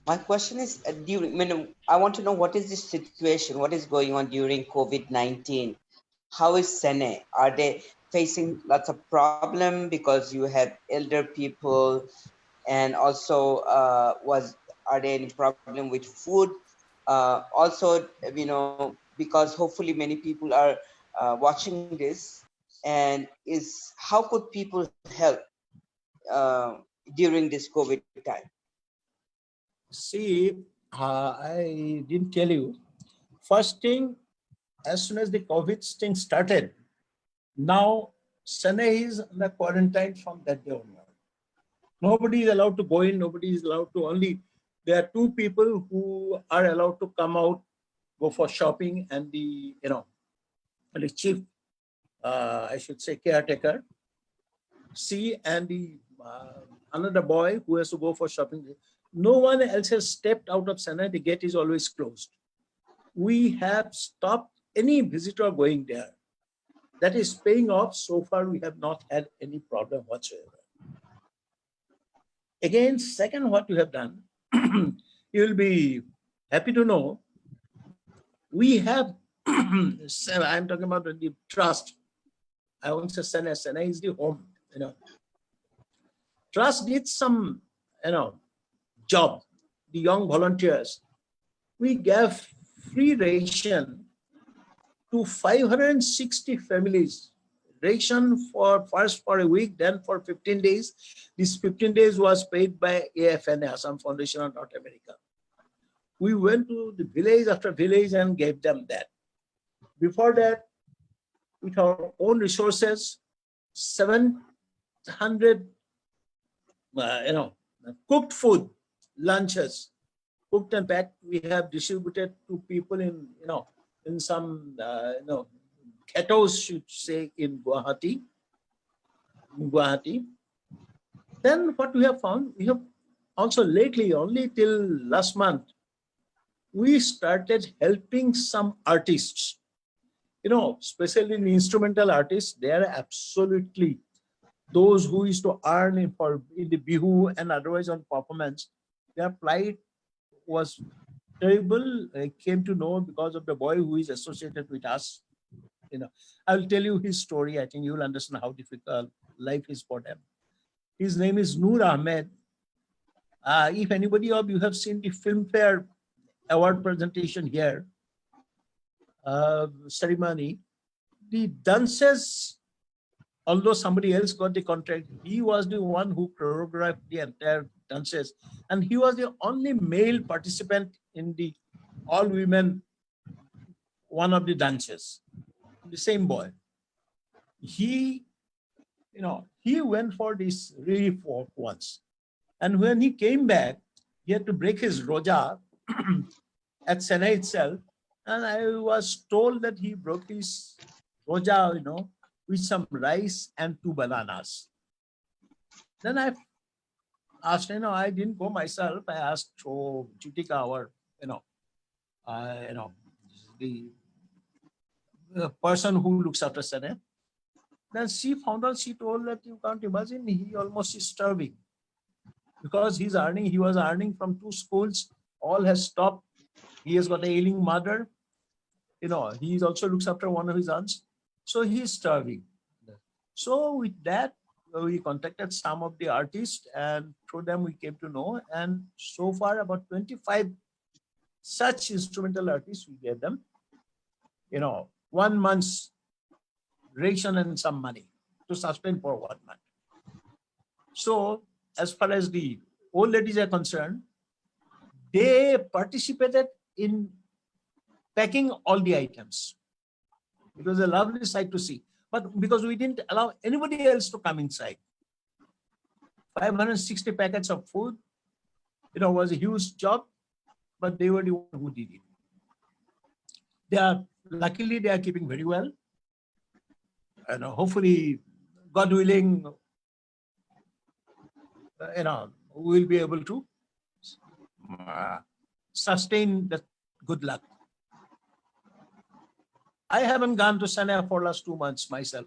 My question is, I want to know what is the situation, what is going on during COVID-19? How is SENEH? facing lots of problem because you had elder people, and also are there any problem with food? Also, because hopefully many people are watching this, and is how could people help uh, during this COVID time? See, I didn't tell you. First thing, as soon as the COVID thing started, now SENEH is under quarantine from that day onward. Nobody is allowed to go in. Nobody is allowed to there are two people who are allowed to come out, go for shopping, and the chief, I should say, caretaker, and the another boy who has to go for shopping. No one else has stepped out of SENEH. The gate is always closed. We have stopped any visitor going there. That is paying off. So far, we have not had any problem whatsoever. Again, second, what you have done, you will be happy to know, we have, I'm talking about the trust. I won't say SENEH. SENEH is the home, Trust needs some, job. The young volunteers, we gave free ration to 560 families. Ration for first for a week, then for 15 days. This 15 days was paid by AFNA, Assam Foundation of North America. We went to the village after village and gave them that. Before that, with our own resources, 700, cooked food, lunches, cooked and packed, we have distributed to people in some, ghettos, should say, in Guwahati. Then what we have found, we have also lately, only till last month, we started helping some artists. Especially in instrumental artists, they are absolutely those who used to earn in the bihu and otherwise on performance. Their plight was terrible. I came to know because of the boy who is associated with us. I'll tell you his story. I think you'll understand how difficult life is for them. His name is Noor Ahmed. If anybody of you have seen the Filmfare award presentation here, ceremony, the dances, although somebody else got the contract, he was the one who choreographed the entire dances. And he was the only male participant in the all-women one of the dances. The same boy. He went for this relief work once. And when he came back, he had to break his roja at SENEH itself. And I was told that he broke his roja, with some rice and 2 bananas. Then I asked, I didn't go myself. I asked Jutika, our, the person who looks after SENEH. Then she found out, she told that you can't imagine, he almost is starving. Because he was earning from 2 schools, all has stopped. He has got an ailing mother. He also looks after one of his aunts. So he is starving. So with that, we contacted some of the artists, and through them we came to know. And so far, about 25 such instrumental artists, we gave them, 1 month's ration and some money to sustain for 1 month. So as far as the old ladies are concerned, they participated in packing all the items. It was a lovely sight to see. But because we didn't allow anybody else to come inside, 560 packets of food, was a huge job, but they were the one who did it. Luckily, they are keeping very well. And hopefully, God willing, we'll be able to sustain that good luck. I haven't gone to SENEH for last 2 months myself.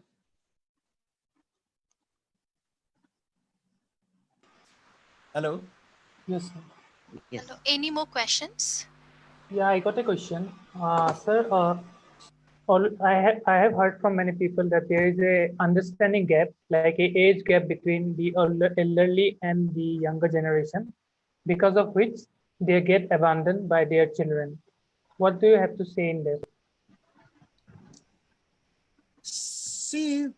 Hello? Yes, sir. Yes. Hello. Any more questions? Yeah, I got a question. Sir, I have heard from many people that there is a understanding gap, like a age gap between the elderly and the younger generation, because of which they get abandoned by their children. What do you have to say in that? See,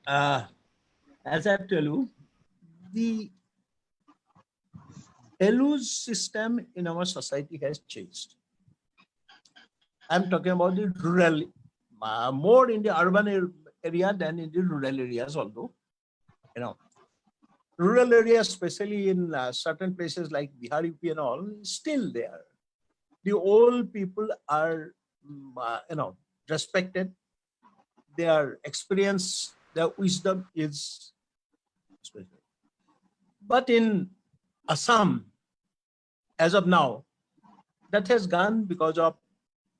as I tell you, the value system in our society has changed. I'm talking about the rural, more in the urban area than in the rural areas, although, you know, rural areas, especially in certain places like Bihar, UP and all, still there. The old people are, respected. Their experience, their wisdom is special. But in Assam, as of now, that has gone because of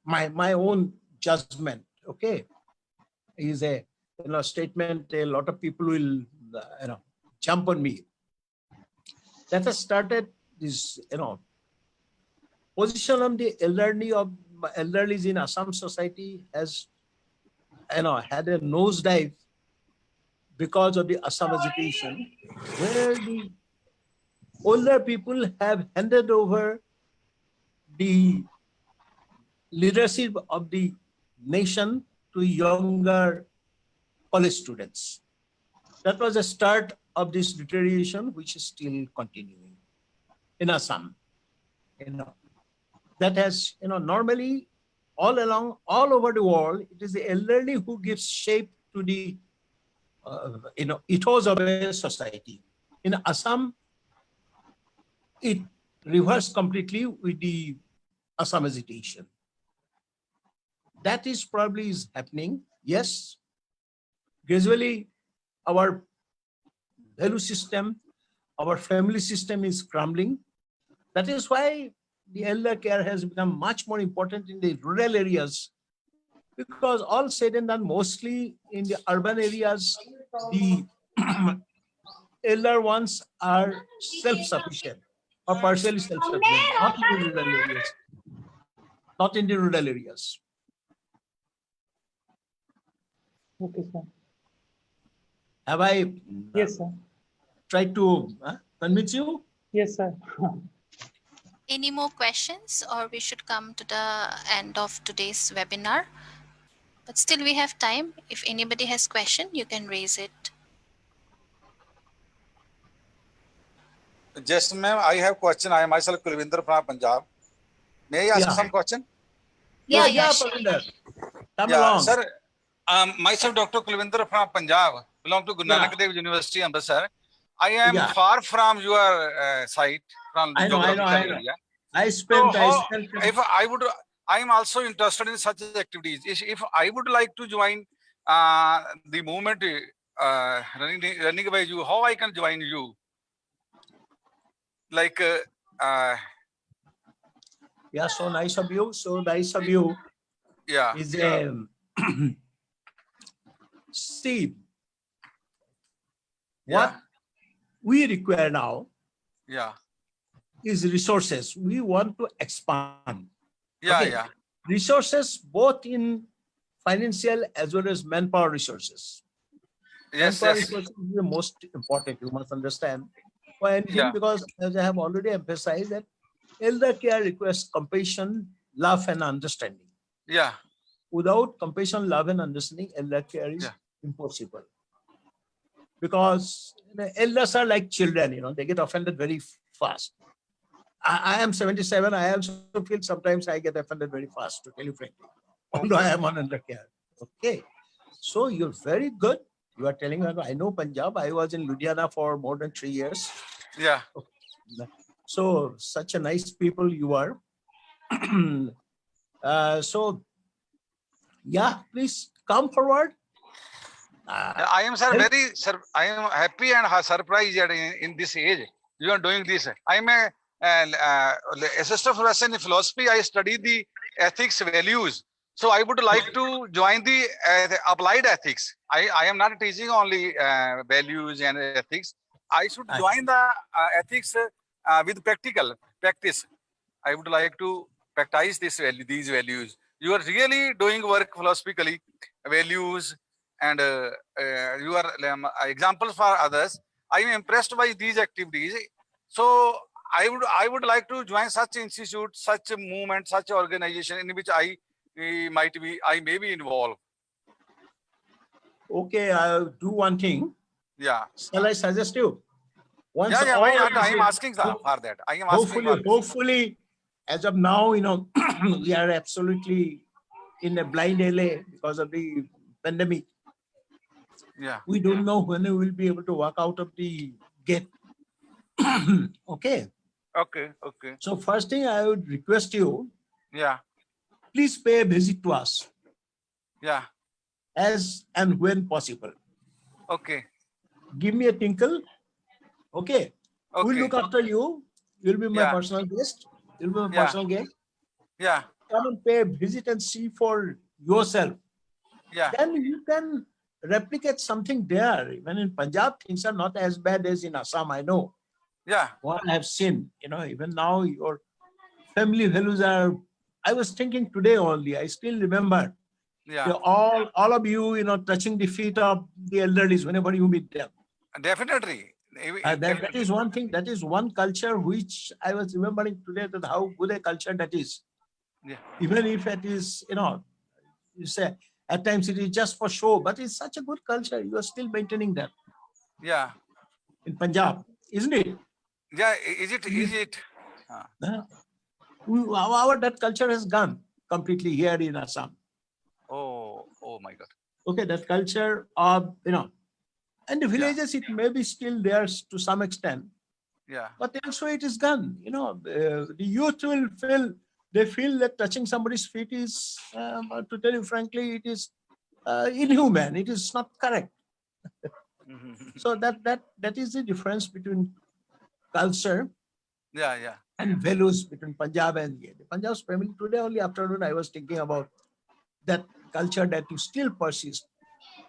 my own judgment. Okay, is a statement. A lot of people will jump on me. That has started this position on the elderly in Assam society has had a nosedive because of the Assam agitation, where the older people have handed over the leadership of the nation to younger college students. That was the start of this deterioration, which is still continuing in Assam. That has, normally all along, all over the world, it is the elderly who gives shape to the, ethos of a society. In Assam, it reversed completely with the Assam agitation. That is probably is happening. Yes, gradually our value system, our family system is crumbling. That is why the elder care has become much more important in the rural areas, because all said and done, mostly in the urban areas, the elder ones are self-sufficient or partially self-sufficient, not in the rural areas. Not in the rural areas. Okay, sir. Have I Yes, sir. tried to convince you? Yes, sir. Any more questions, or we should come to the end of today's webinar? But still we have time. If anybody has question, you can raise it. Yes, ma'am. I have question. I am myself Kulvinder from Punjab. May I ask some question? Yeah, sure. Parvinder. Come Yeah, along. sir. Myself, Dr. Kulvinder from Punjab, belong to Guru Nanak Dev University, Amritsar. I am far from your site, from I know. area. I am also interested in such activities. If I would like to join the movement running by you, how I can join you? Like, yeah, so nice of you. So nice of you. yeah. Is see what we require now. Yeah. Is resources. We want to expand. Yeah, okay. yeah. Resources both in financial as well as manpower resources. Yes, manpower yes. resources is the most important. You must understand. Why anything? Yeah. Because as I have already emphasized that elder care requires compassion, love, and understanding. Yeah. Without compassion, love, and understanding, elder care is impossible. Because elders are like children, they get offended very fast. I am 77. I also feel sometimes I get offended very fast, to tell you frankly. Although I am on under care. Okay. So you're very good. You are telling me, I know Punjab. I was in Ludhiana for more than 3 years. Yeah. So such a nice people you are. So yeah, please come forward. I am, sir, I am happy and surprised that in this age you are doing this. I am a assistant professor in philosophy. I study the ethics values. So I would like to join the applied ethics. I am not teaching only values and ethics. I should join the ethics with practical practice. I would like to practice these values You are really doing work philosophically, values, and you are examples for others. I am impressed by these activities. So I would like to join such institute, such a movement, such an organization in which I may be involved. Okay, I'll do one thing. Yeah. Shall I suggest you? Once Yeah, all I am asking for that. I am asking for this. Hopefully, as of now, we are absolutely in a blind alley because of the pandemic. Yeah. We don't know when we will be able to walk out of the gate. Okay. Okay. So first thing I would request you, Yeah. please pay a visit to us Yeah. as and when possible. Okay. Give me a tinkle. Okay. We'll Okay. look after you. You'll be my Yeah. personal guest. You'll be my Yeah. personal guest. Yeah. Come and pay a visit and see for yourself. Yeah. Then you can replicate something there. Even in Punjab, things are not as bad as in Assam, I know. Yeah. What I have seen, even now your family values are, I was thinking today only, I still remember, Yeah. all of you, touching the feet of the elderly whenever you meet them. Definitely. That is one thing, that is one culture which I was remembering today, that how good a culture that is. Yeah. Even if it is, you say, at times it is just for show, but it's such a good culture. You are still maintaining that. Yeah. In Punjab, isn't it? Yeah. Is it? Our that culture has gone completely here in Assam. Oh my God. Okay, that culture of, and the villages, it may be still there to some extent, Yeah. but also it is gone. The youth will feel that touching somebody's feet is, to tell you frankly, it is inhuman. It is not correct. So that is the difference between culture Yeah. and values between Punjab and the Punjab's family. Today only afternoon I was thinking about that culture that you still persist.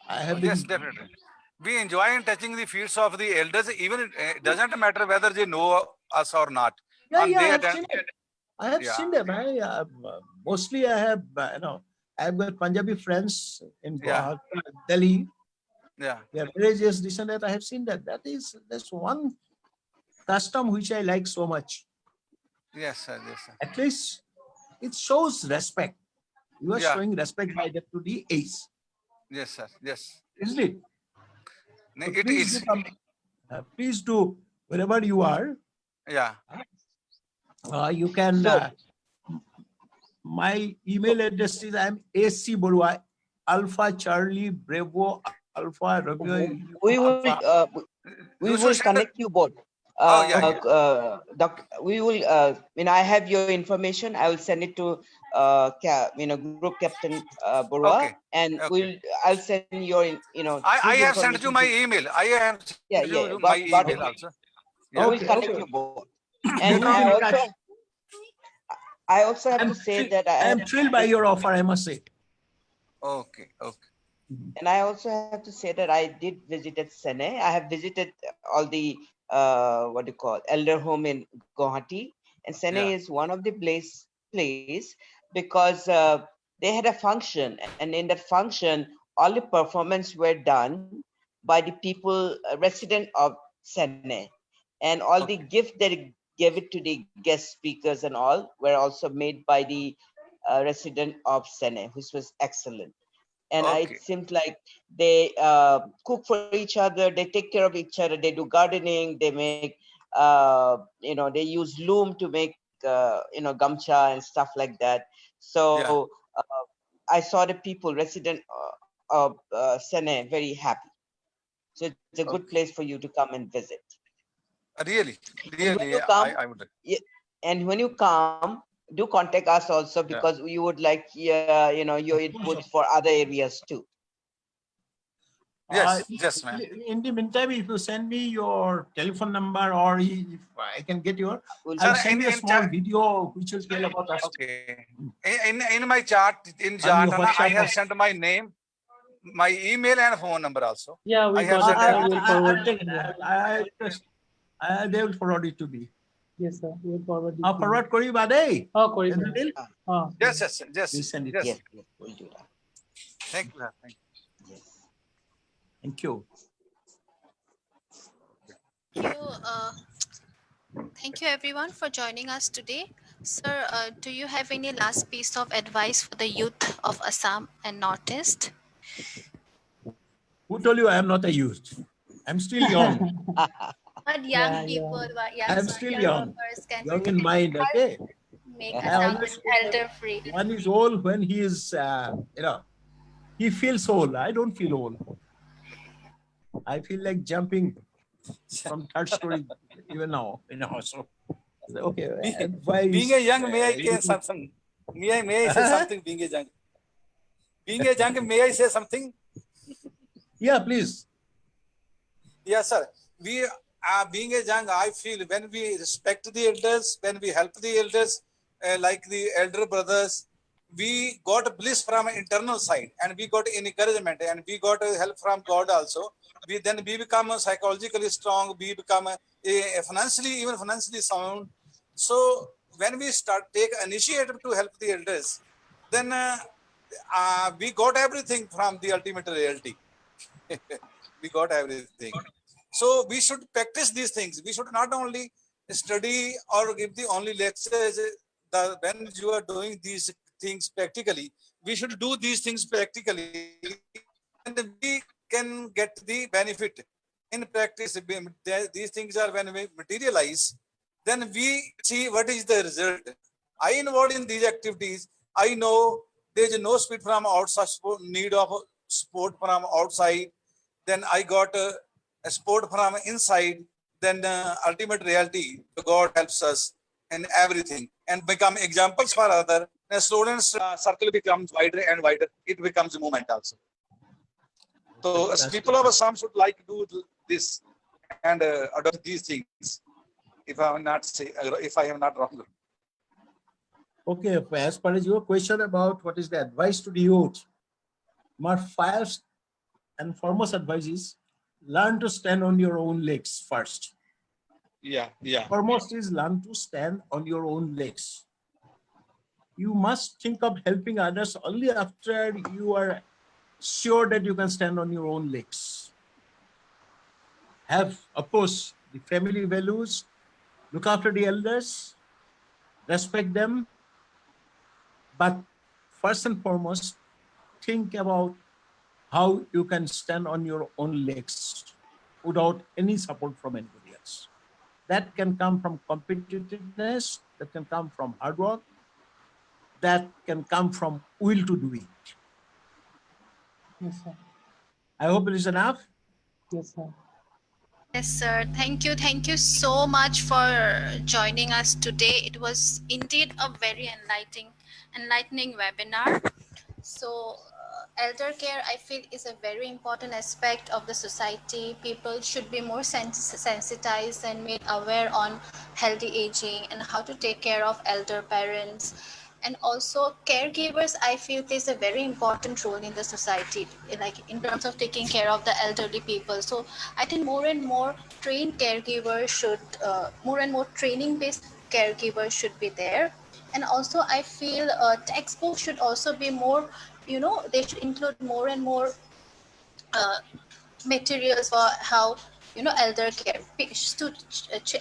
I have been. Yes, definitely. We enjoy in touching the feet of the elders. Even it doesn't matter whether they know us or not. Yeah, And I they have attend. seen it. I have seen them. Mostly I have, I've got Punjabi friends in Yeah. Guwahati, Delhi. Yeah. They are religious, this and that. I have seen that. That's one custom which I like so much. Yes, sir. Yes, sir. At least it shows respect. You are Yeah. showing respect by that to the age. Yes, sir. Yes. Isn't it? So It is. please do, wherever you are, Yeah. you can, So- my email address is, I'm AC Barua, Alpha Charlie Bravo Alpha Romeo we will Alpha. we You will should send connect you both. Oh, yeah. We will. I have your information. I will send it to Group Captain Barua, Okay. and Okay. I'll send your I his have sent you information my to- email. I have sent Yeah, you got my it. email also. Yeah. We'll Okay, connect okay. you both. You And will be in touch. I also have to say that I am thrilled by your offer, I must say. Okay. And I also have to say that I did visit at SENEH. I have visited all the elder home in Guwahati, and SENEH Yeah. is one of the place because they had a function, and in that function, all the performance were done by the people resident of SENEH, and all the gift they gave it to the guest speakers and all were also made by the resident of SENEH, which was excellent. And Okay. it seems like they cook for each other, they take care of each other, they do gardening, they make they use loom to make gamcha and stuff like that. So I saw the people resident of SENEH very happy. So it's a good place for you to come and visit. Really, And when you come, I would. and when you come, do contact us also, because we would like your input for other areas too. Yes, ma'am. In the meantime, if you send me your telephone number, or if I can get your, I'll send you a small video which will tell about us. Okay. In my chart in And Jharkhand, your I WhatsApp have also. sent my name, my email and phone number also. Yeah, we I have got sent it. everything. We will forward. They will forward it to me. Yes, sir. We'll forward this. Forward kori bade. Oh, Kori. Is it deal? Yes, yes, yes, Please send it. yes. Yes, yes, we'll do that. Thank you, sir. Thank you. Yes. Thank you. Thank you. Thank you everyone for joining us today. Sir, do you have any last piece of advice for the youth of Assam and Northeast? Who told you I am not a youth? I'm still young. But young Yeah, people, yeah. I'm still young. workers can Young in mind, okay? make I Assam always feel that elder free. one is old when he is, he feels old. I don't feel old. I feel like jumping from third story even now. So, okay. Advice, Being a young, may I say something? May I say something? Being a young, may I say something? Yeah, please. Yes, sir. We being a young, I feel when we respect the elders, when we help the elders, like the elder brothers, we got bliss from internal side, and we got encouragement, and we got help from God also. We become psychologically strong. We become financially sound. So when we take initiative to help the elders, then we got everything from the ultimate reality. We got everything. So we should practice these things. We should not only study or give the only lectures. When you are doing these things practically, we should do these things practically, and we can get the benefit in practice. These things are when we materialize, then we see what is the result. I involved in these activities. I know there is no support from outside, need of support from outside. Then I got a support from inside. Then ultimate reality, God helps us in everything and become examples for other. The students circle becomes wider and wider. It becomes a movement also. So as people of Assam should like to do this and adopt these things. If I am not wrong. Okay, as far as your question about what is the advice to the youth, my first and foremost advice is learn to stand on your own legs first. Yeah. Foremost is learn to stand on your own legs. You must think of helping others only after you are sure that you can stand on your own legs. Have, of course, the family values, look after the elders, respect them, but first and foremost, think about how you can stand on your own legs without any support from anybody else. That can come from competitiveness, that can come from hard work, that can come from will to do it. Yes, sir. I hope it is enough. Yes, sir. Yes, sir. Thank you. Thank you so much for joining us today. It was indeed a very enlightening webinar. So, elder care, I feel, is a very important aspect of the society. People should be more sensitized and made aware on healthy aging and how to take care of elder parents. And also caregivers, I feel, plays a very important role in the society, like in terms of taking care of the elderly people. So I think more and more trained caregivers should, more and more training based caregivers should be there. And also I feel textbooks should also be more, they should include more and more materials for how, elder care.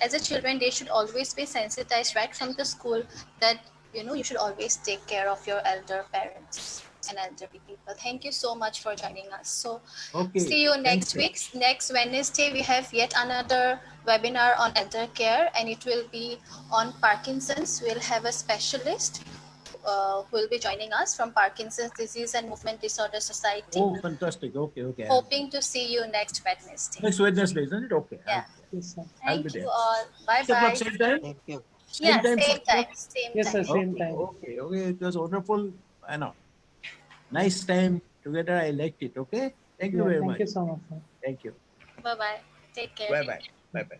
As a children, they should always be sensitized right from the school that, you should always take care of your elder parents and elderly people. Thank you so much for joining us. So Okay. see you next week. Next Wednesday, we have yet another webinar on elder care, and it will be on Parkinson's. We'll have a specialist who will be joining us from Parkinson's Disease and Movement Disorder Society. Oh, fantastic. Okay. Hoping to see you next Wednesday. Next Wednesday, isn't it? Okay. Yeah. Yes, sir. Thank you all. Bye Same bye. time? Thank you. Yeah, Same time, same 6 o'clock? time. Same Yes, sir. time. Same time. Okay. It was wonderful. I know. Nice time together. I liked it. Okay. Thank you very Thank much. you so much, sir. Thank you. Bye bye. Take care. Bye-bye. Bye-bye.